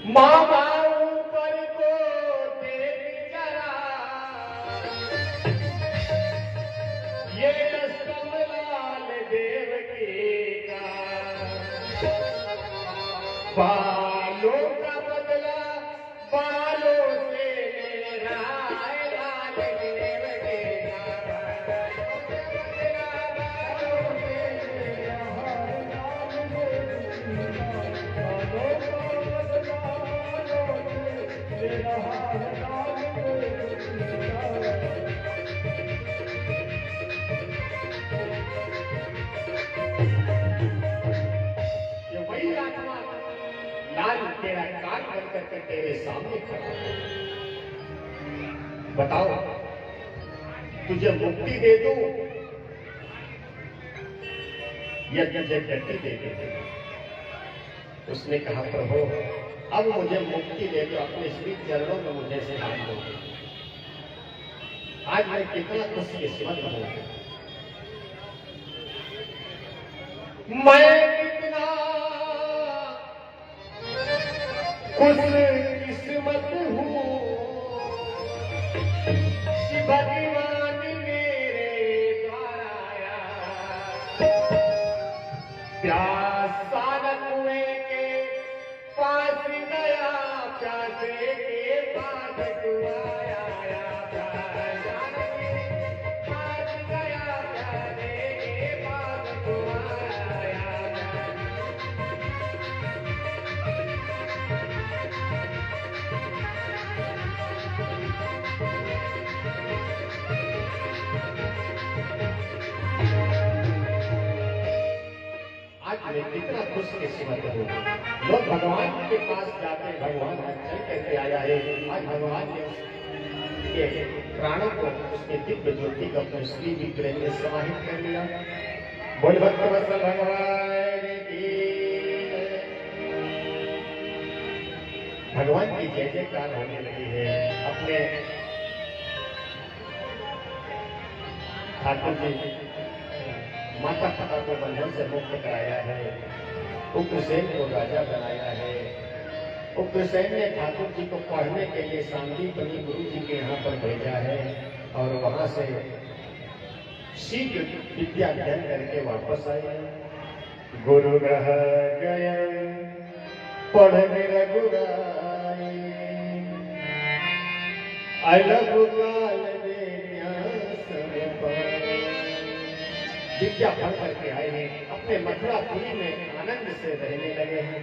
मामा ऊपर को देख जरा, ये कमलाल देवकी का, बालों का बदला बालों से मेरा लाल देवकी का, बालों से मेरा लाल तेरा कान बन करके तेरे सामने खड़ा है। बताओ, तुझे मुक्ति दे दूं या तुझे गति दे दूं? उसने कहा, प्रभु अब मुझे मुक्ति दे दो, अपने श्री चरणों में मुझे से हाथ दो। आज मैं कितना खुशकिस्मत हूं, मैं कितना खुश किस्मत हूँ कि भगवान मेरे द्वारा आया। प्यासा न कुएं के पास गया, प्यासे के पास कुआया, प्यासा न के पास गया, प्यासे के पास कुआया। मैं कितना खुशकिस्मत हूँ। लोग भगवान के पास जाते हैं, भगवान चल करके आया है। आज भगवान ने उसके प्राणों को, उसके दिव्य ज्योति को अपने श्री विग्रह में समाहित कर लिया। बोल भक्तवत्सल भगवान की, भगवान की जय जयकार होने लगी है। अपने ठाकुर जी माता पिता को बंधन से मुक्त कराया है, उग्रसेन को राजा बनाया है। उग्रसेन ने ठाकुर जी को पढ़ने के लिए सांदीपनी गुरु जी के यहाँ पर भेजा है और वहां से शीघ्र विद्या अध्ययन करके वापस आए। गुरु रह गया पढ़ने रघुराई, अलग काल विद्या पढ़ करके आए हैं, अपने मथुरापुरी में आनंद से रहने लगे हैं।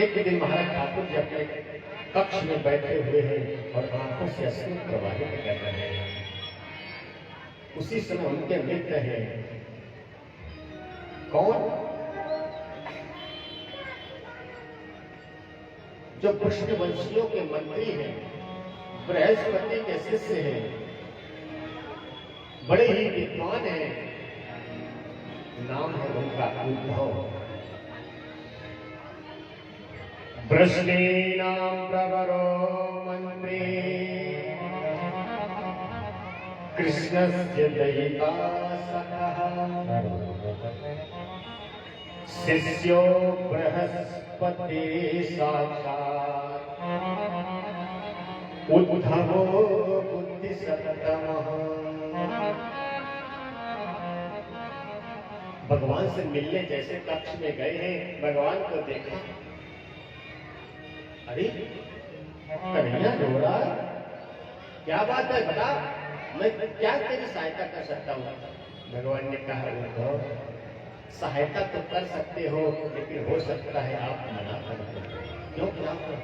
एक दिन महाराज ठाकुर जी अपने कक्ष में बैठे हुए हैं और आंखों से अश्रु प्रवाहित कर रहे हैं। उसी समय उनके मित्र हैं, कौन? जो कृष्णवंशियों के मंत्री हैं, बृहस्पति के शिष्य हैं, बड़े ही विद्वान हैं, नाम है उनका उद्धव। वृष्णीनां प्रवरो मन्त्रे कृष्णस्य दयिता सखः शिष्यो बृहस्पति साक्षात् उद्धवो बुद्धिसत्तमः। भगवान से मिलने जैसे कक्ष में गए हैं, भगवान को देखे, अरे कन्हैया रो रहा है, क्या बात है बता, मैं क्या तेरी सहायता कर सकता हूँ? भगवान ने कहा उद्धव, सहायता तो कर सकते हो, लेकिन हो सकता है आप मना कर दो। क्यों क्या करो?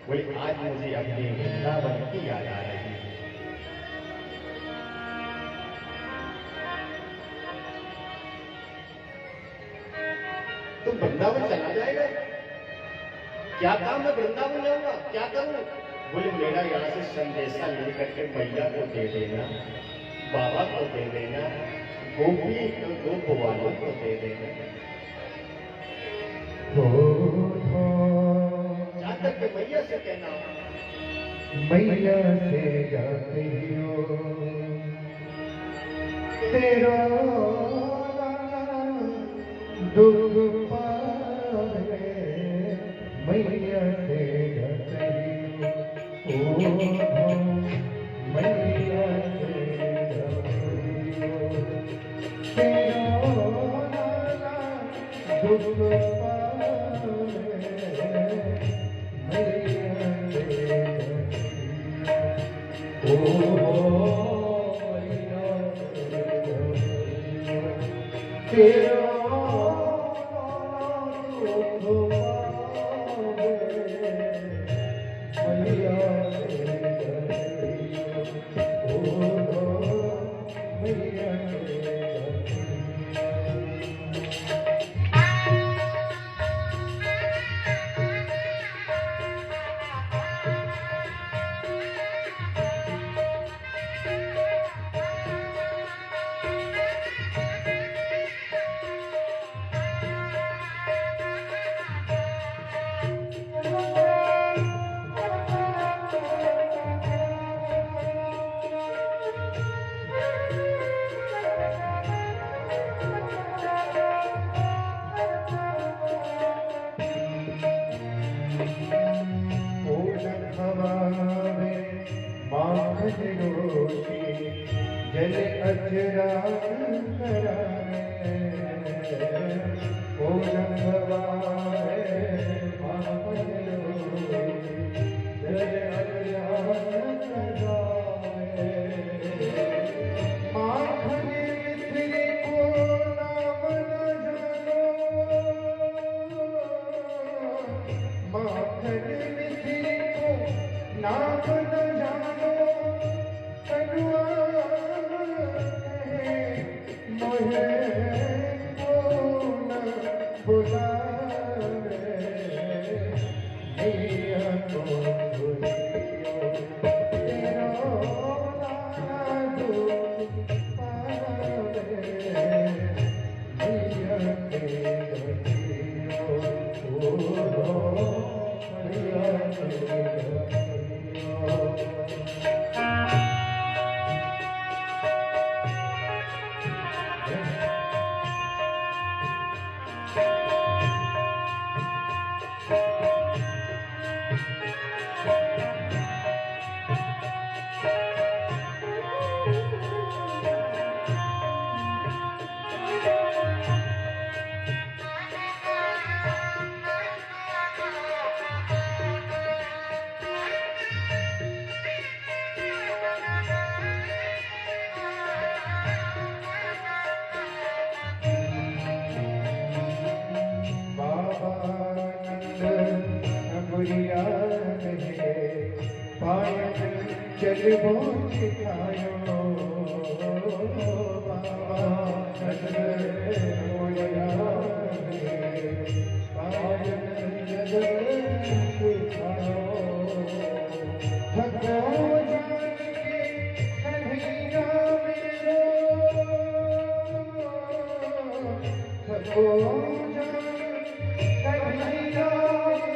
बोले आज मुझे अपने वृंदावन की याद आ रही है। तुम वृंदावन चला जाएगा? क्या काम है? वृंदावन जाऊंगा, क्या करूं? बोले मेरा यहाँ से संदेशा लेकर के मैया को दे देना, बाबा को दे देना, गोपी तो गोप वालों को दे देना। जाकर के मैया से कहना, मैया से जाते हो तेरा दुख पावे, मैया से जाते हो मैया से जाते हो तेरा दुख पावे, मैया से जल अजरा करावे, ओ रंगवारे जल अजरा करावे, माखन मिश्री को नाम न जानो, माखन मिश्री को नाम न जानो, कनुआ मोहे बोला बुलावे, मैया को बुलियो तेरो लाडू पावे, मैया के बलियो मैया के बलियो। चलबो सिखायो बाबा Oh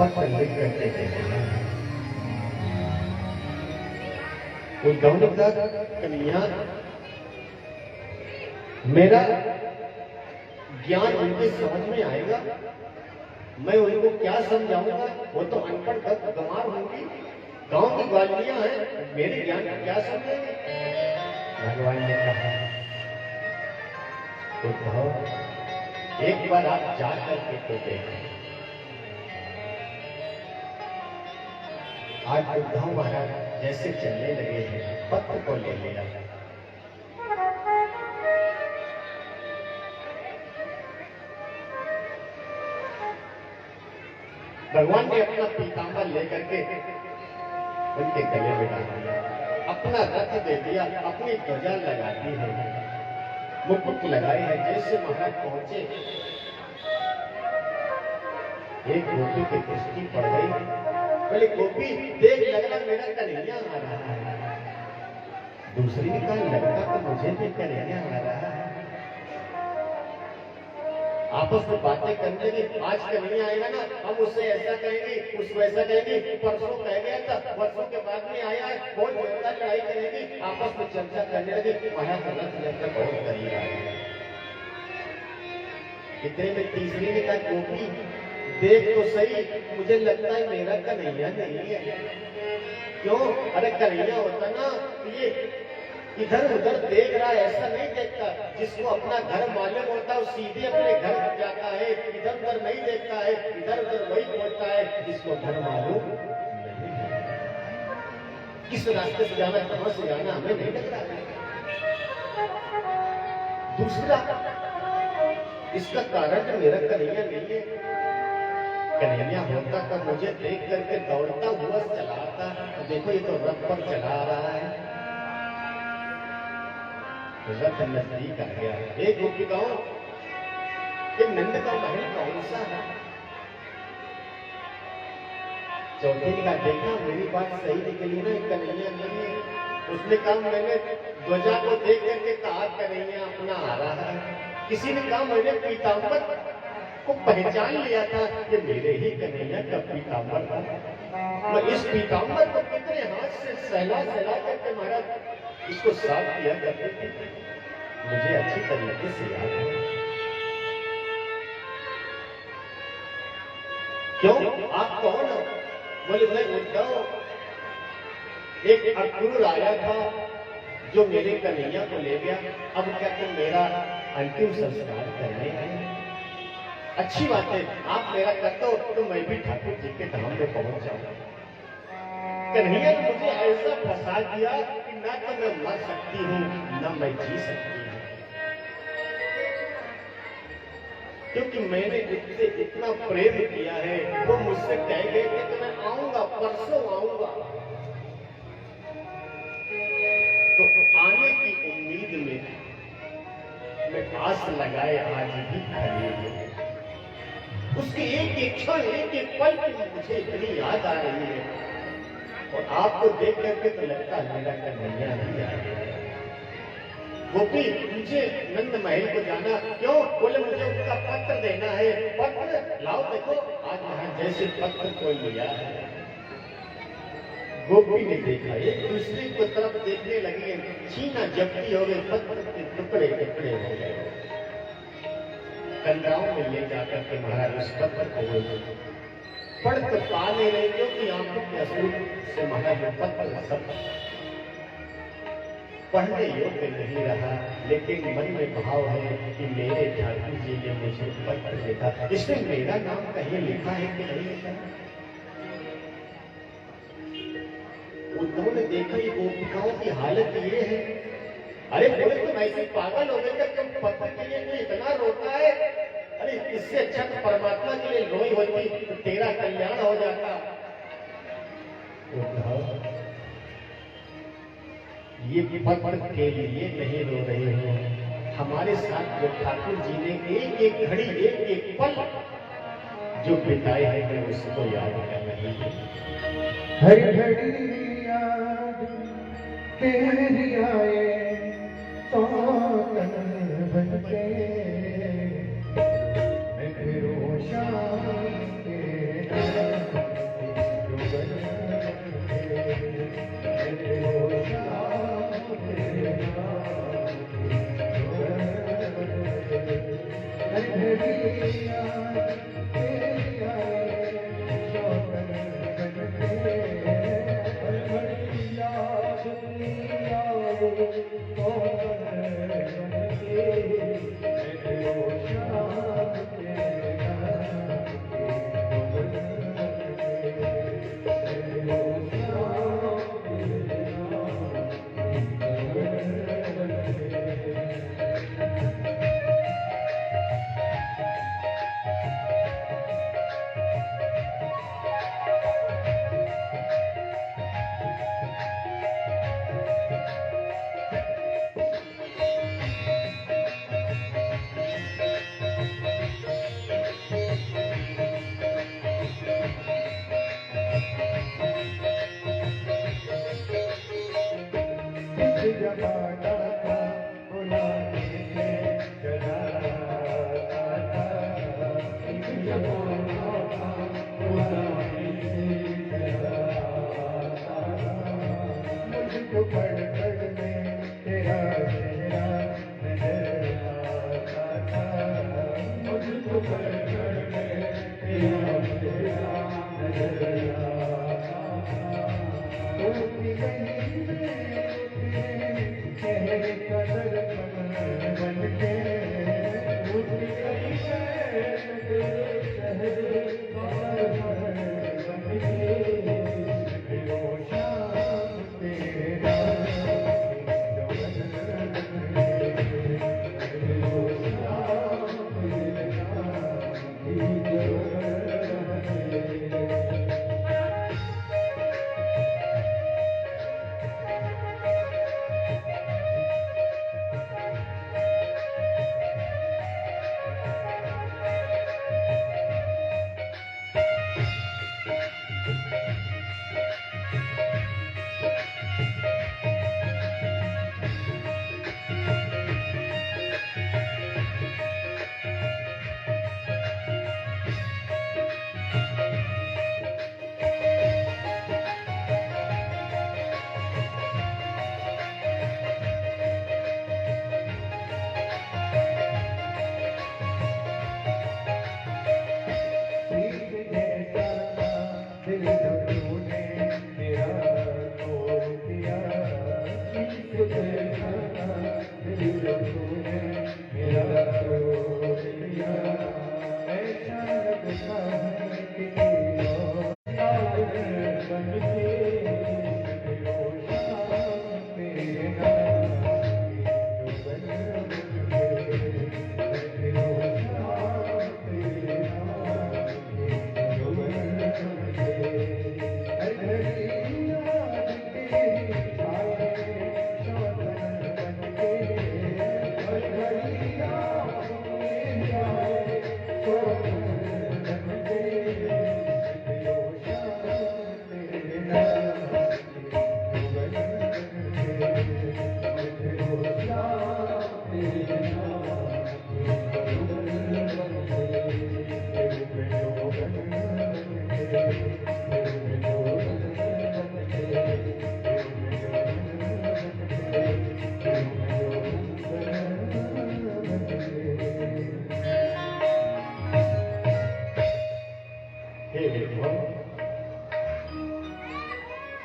पत्र लिख करके देते हैं। उद्धव ने कहा कन्हैया, मेरा ज्ञान उनके समझ में आएगा, मैं उनको क्या समझाऊंगा, वो तो अनपढ़ गंवार होंगी, गांव की ग्वालियां हैं, मेरे ज्ञान का क्या समझेंगे। भगवान ने कहा उद्धव, एक बार आप जा करके तो देखें। आज उद्धव महाराज जैसे चलने लगे हैं, पत्र को ले लिया, भगवान ने अपना पीतांबर लेकर के उनके गले में डाल दिया, अपना रथ दे दिया, अपनी ध्वजा लगा दी है, मुकुट लगाए हैं। जैसे महाराज पहुंचे, एक गोपी की दृष्टि पड़ गई, बोले गोपी देख, लग रहा मेरा कन्हैया आ रहा है। दूसरी ने कहा लगता तो मुझे भी कन्हैया आ रहा है। आपस में बातें करने लगी, आज कन्हैया आएगा ना, हम उससे ऐसा कहेंगे, उसको ऐसा कहेंगे, परसों कह गया था, परसों के बाद में आया है, बहुत जोरदार लड़ाई करेगी। आपस में चर्चा करने लगे, महाराज रथ लेकर बहुत करीब आ गया। इतने में तीसरी ने कहा गोपी देख तो सही, मुझे लगता है मेरा कन्हैया नहीं है। क्यों? अरे कन्हैया होता ना ये इधर उधर देख रहा है, ऐसा नहीं देखता। जिसको अपना घर मालूम होता है वो सीधे अपने घर जाता है, इधर उधर नहीं देखता है, इधर उधर वही पहुंचता है जिसको घर मालूम नहीं है। किस रास्ते से जाना, कहां से जाना हमें नहीं लग रहा है। दूसरा, इसका कारण तो मेरा कन्हैया नहीं है। कन्हैया होता तो मुझे देख करके दौड़ता हुआ चला आता, तो देखो ये तो रथ पर चला आ रहा है। रथ नजदीक आ गया। एक गोपिकाओं कि नंद का महल कौन सा है? चौथी ने कहा देखा मेरी बात सही निकली ना, कन्हैया नहीं है। उसने कहा मैंने ध्वजा को देख करके कहा कन्हैया अपना आ रहा है। किसी ने कहा मैंने पीतांबर को पहचान लिया था, ये मेरे ही कन्हैया का पीतांबर था। मैं इस पीतांबर को कितने हाथ से सहला सहला करके महाराज इसको साफ किया करते थे, मुझे अच्छी तरीके से याद है। क्यों? आप कौन हो? बोले मैं उद्धव, एक अक्रूर आया था जो मेरे कन्हैया को ले गया, अब क्या तुम मेरा अंतिम संस्कार करने आए? अच्छी बात है, आप मेरा कर दो तो मैं भी ठाकुर जी के धाम में पहुंच जाऊंगा। कन्हैया ने मुझे ऐसा फंसा दिया कि ना तो मैं मर सकती हूँ ना मैं जी सकती हूँ, क्योंकि मैंने उससे इतना प्रेम किया है। वो मुझसे कह गए थे कि मैं आऊंगा, परसों आऊंगा, तो आने की उम्मीद में मैं आस लगाए आज भी खड़ी हूं। उसकी एक एक क्षण, एक एक पल की मुझे इतनी याद आ रही है, और आपको देख करके तो लगता है मेरा कन्हैया नहीं आ गया। गोपी मुझे नंद महल को जाना, क्यों? बोले मुझे उसका पत्र देना है। पत्र लाओ, देखो आज यहाँ जैसे पत्र कोई लिया है। गोपी ने देखा, एक दूसरे को तरफ देखने लगी, छीना झपटी हो गई, पत्र के टुकड़े टुकड़े हो गए। कंधाओं में ले जाकर के महाराज उस पत्र को पढ़ तो पा नहीं रहे, क्योंकि आंखों के असुर से महाराज पत्र सब पढ़ने योग्य नहीं रहा, लेकिन मन में भाव है कि मेरे ठाकुर जी ने मुझे पत्र लिखा, इसमें मेरा नाम कहीं लिखा है कि नहीं लिखा। उद्धव ने देखा ये गोपिकाओं की हालत ये है। अरे बोले तुम ऐसे पागल हो गए, तुम पत्र के लिए इतना रोता है? अरे इससे अच्छा तो परमात्मा के लिए रोई होती तो तेरा कल्याण हो जाता। उद्धव ये पत्र के लिए नहीं रो रही हूँ, हमारे साथ जो ठाकुर जी ने एक एक घड़ी, एक एक पल जो बिताए हैं, मैं उसको याद कर रही हूँ। हर घड़ी याद तेरी आए, सौतन बनके मैं फिरूं शाम के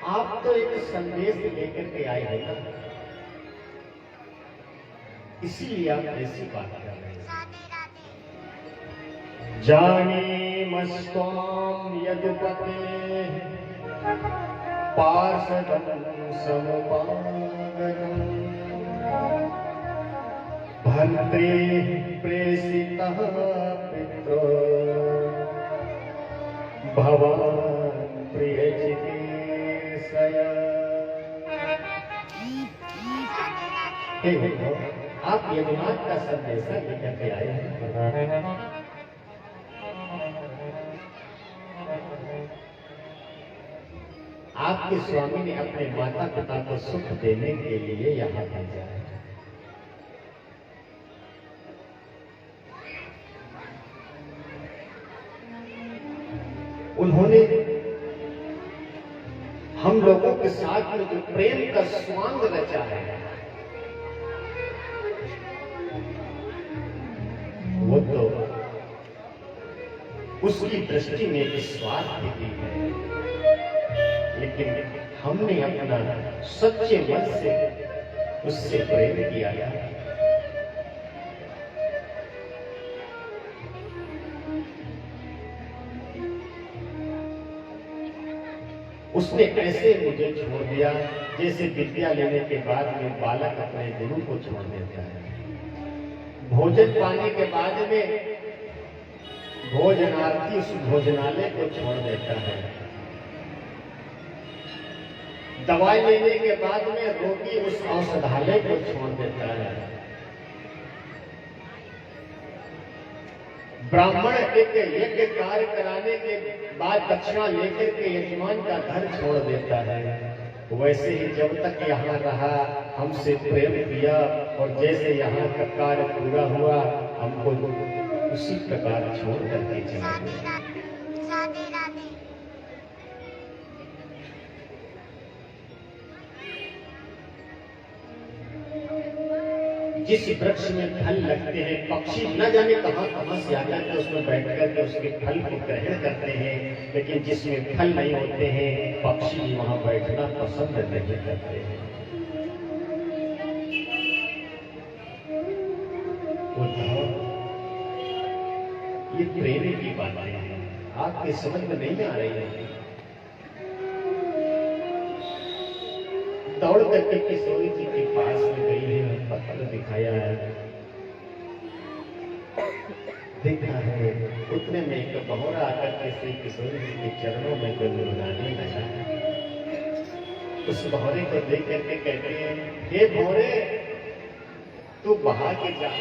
आप तो एक संदेश लेकर के आए हैं ना, इसीलिए आप ऐसी बात कर रहे हैं। जाने मस्ताम यदुपते पार्षदं समपागरम् भद्रे प्रेषितः पित्रो भवान् प्रियचिकीर्षया। हे भक्तों, आप यदुनाथ का संदेश लेकर के आए हैं। आपके स्वामी ने अपने माता पिता को सुख देने के लिए यहाँ भेजा है। उन्होंने हम लोगों के साथ में जो प्रेम का स्वांग रचा है, वो तो उसकी दृष्टि में स्वार्थ दी है, लेकिन हमने अपना सच्चे मन से उससे प्रेम किया है। उसने ऐसे मुझे छोड़ दिया जैसे विद्या लेने के बाद में बालक अपने गुरु को छोड़ देता है। भोजन पाने के बाद में भोजनार्थी उस भोजनालय को छोड़ देता है। दवाई लेने के बाद में रोगी उस औषधालय को छोड़ देता है। ब्राह्मण एक यज्ञ कार्य कराने के बाद दक्षिणा लेकर के यजमान का घर छोड़ देता है। वैसे ही जब तक यहाँ रहा हमसे प्रेम किया और जैसे यहाँ का कार्य पूरा हुआ हमको उसी प्रकार छोड़ करके चला गया। जिस वृक्ष में फल लगते हैं पक्षी न जाने कहां कहां से आकर के उसमें बैठ करके उसके फल को ग्रहण करते हैं, लेकिन जिसमें फल नहीं होते हैं पक्षी भी वहां बैठना पसंद नहीं करते हैं। ये प्रेम की बातें हैं, आपके समझ में नहीं आ रही है। दौड़ करके किशोरी जी के पास में गई है, पत्र दिखाया है, देखा है। उतने में एक बहोरा आकर के श्री किशोरी जी के चरणों में गुनगुनाने लगा। उस बहोरे को देख करके कहते हैं, हे भौरे तू बहा के जा।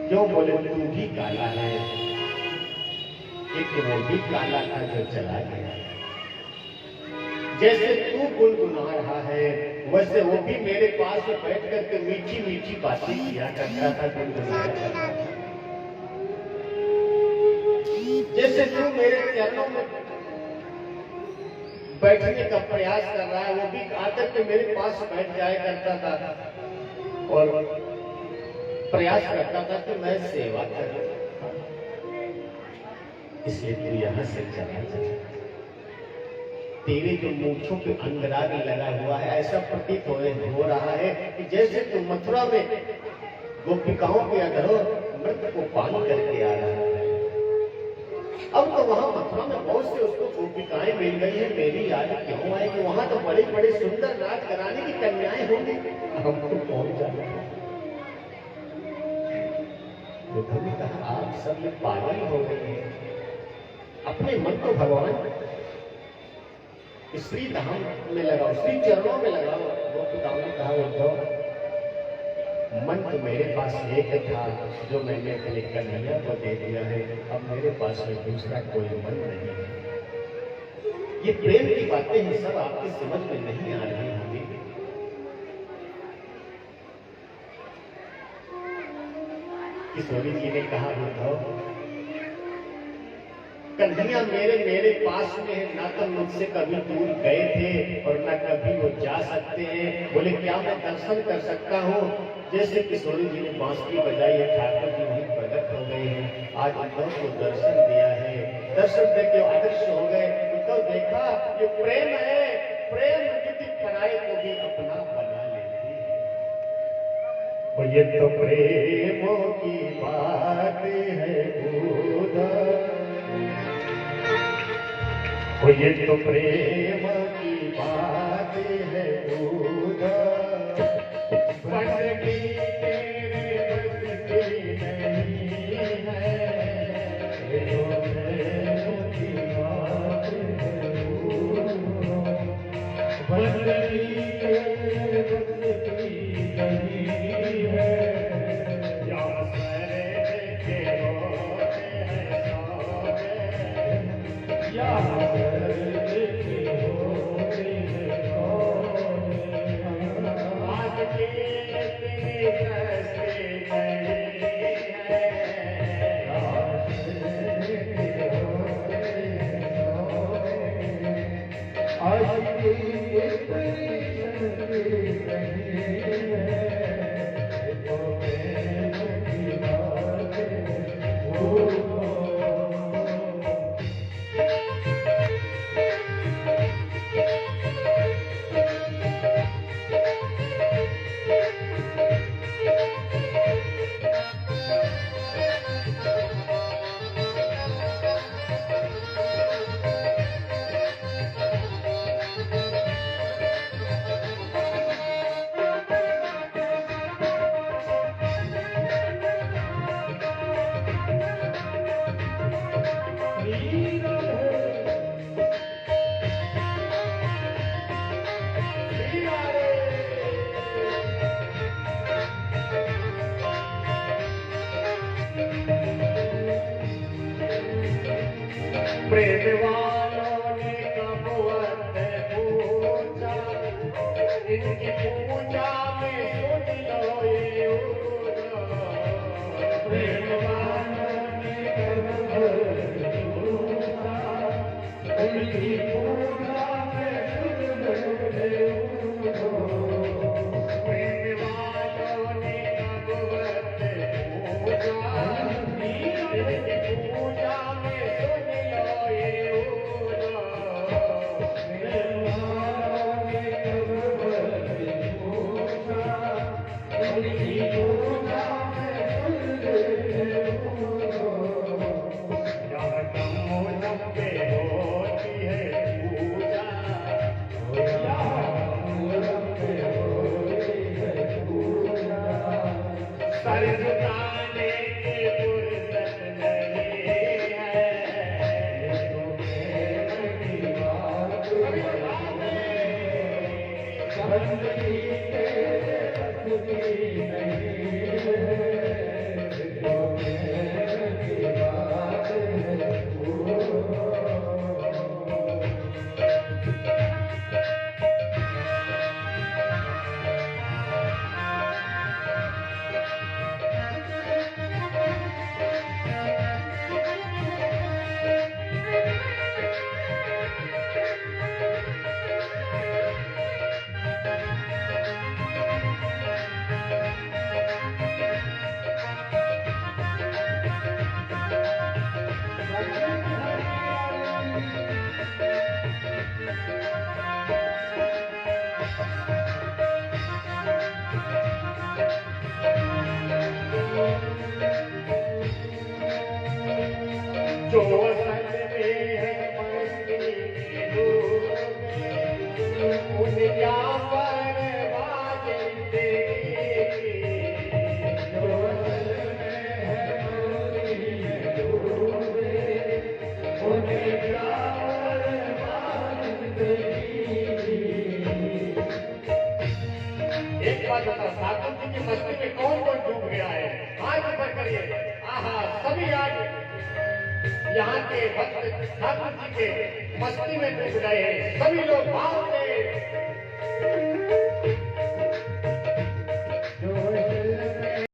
क्यों? बोले तू भी काला है। एक वो भी काला था जो चला गया। जैसे तू गुनगुना रहा है वैसे वो भी मेरे पास में बैठ करके मीठी मीठी बातें किया करता था, गुनगुनाया करता था। जैसे तू मेरे चरणों में बैठने का प्रयास कर रहा है वो भी आकर के मेरे पास बैठ जाया करता था और प्रयास करता था कि मैं सेवा करूं। इसलिए तू यहां से चला जा। तेरे जो मूंछों पे अंगराग लगा हुआ है ऐसा प्रतीत हो रहा है कि जैसे तू मथुरा में गोपिकाओं के अधरोमृत को पान करके आ रहा है। अब तो वहां मथुरा में बहुत से उसको गोपिकाएं मिल गई है, मेरी याद क्यों आए कि वहां तो बड़े बड़े सुंदर राज कराने की कन्याएं होंगी, हमको कौन जाने। बुद्ध ने कहा आप सब लोग पागल हो गए हैं, अपने मन को भगवान श्री धाम में लगाओ, श्री चरणों में लगाओ। गोपिकाओं ने कहा उद्धव मन तो मेरे पास एक था जो मैंने अपने कन्हैया को दे दिया है, अब मेरे पास में दूसरा कोई मन नहीं है। ये प्रेम की बातें हैं, सब आपकी समझ में नहीं आ रही होंगी। किशोरी जी ने कहा उद्धव कन्हैया मेरे पास में है, ना तो मुझसे कभी दूर गए थे और ना कभी वो जा सकते हैं। बोले क्या मैं दर्शन कर सकता हूँ? जैसे किशोरी जी ने बांसुरी बजाई है, ठाकुर जी वहीं प्रकट हो गए हैं। आज उद्धव को दर्शन दिया है, दर्शन दे के आदर्श हो गए। उद्धव देखा ये प्रेम है, प्रेम यदि पराये को भी अपना बना लेती है। ये तो प्रेमों की बात है उद्धव, ये तो प्रेम की बात है उद्धव, बंदगी तेरे बस की नहीं है। ये तो प्रेम की बात है उद्धव, बंदगी तेरे बस की नहीं है। या सरे के होते हैं सौदे, या प्रेम वालों ने कब वक्त पूछा, इनकी पूजा में सुन लो ये उदास। प्रेम वालों ने कब वक्त पूछा, इनकी पूजा में सुन लो ये उदास। प्रेम वालों ने कब वक्त पूछा, इनकी पूजा में सुन लो ये उदास। प्रेम वालों ने कब वक्त पूछा, इनकी पूजा में सुन लो ये उदास। जहाँ कमोदम पे होती है पूजा, जहाँ कमोदम पे होती है पूजा, सर झुकाने की फुर्सत नहीं है। तो प्रेम की बात बंदगी के बस की नहीं है। तो प्रेम की बात है जो असल में है मंदिर के लोग, उन क्या परवाह जिंदगी की। जो असल में है मंदिर के लोग, उन क्या परवाह जिंदगी की। एक बात बता, ठाकुर जी की मस्ती में कौन कौन डूब गया है? आज ऊपर करिए। आहा, सभी आज यहाँ के भक्त ठाकुर जी के मस्ती में डूब गए हैं। सभी लोग भाव से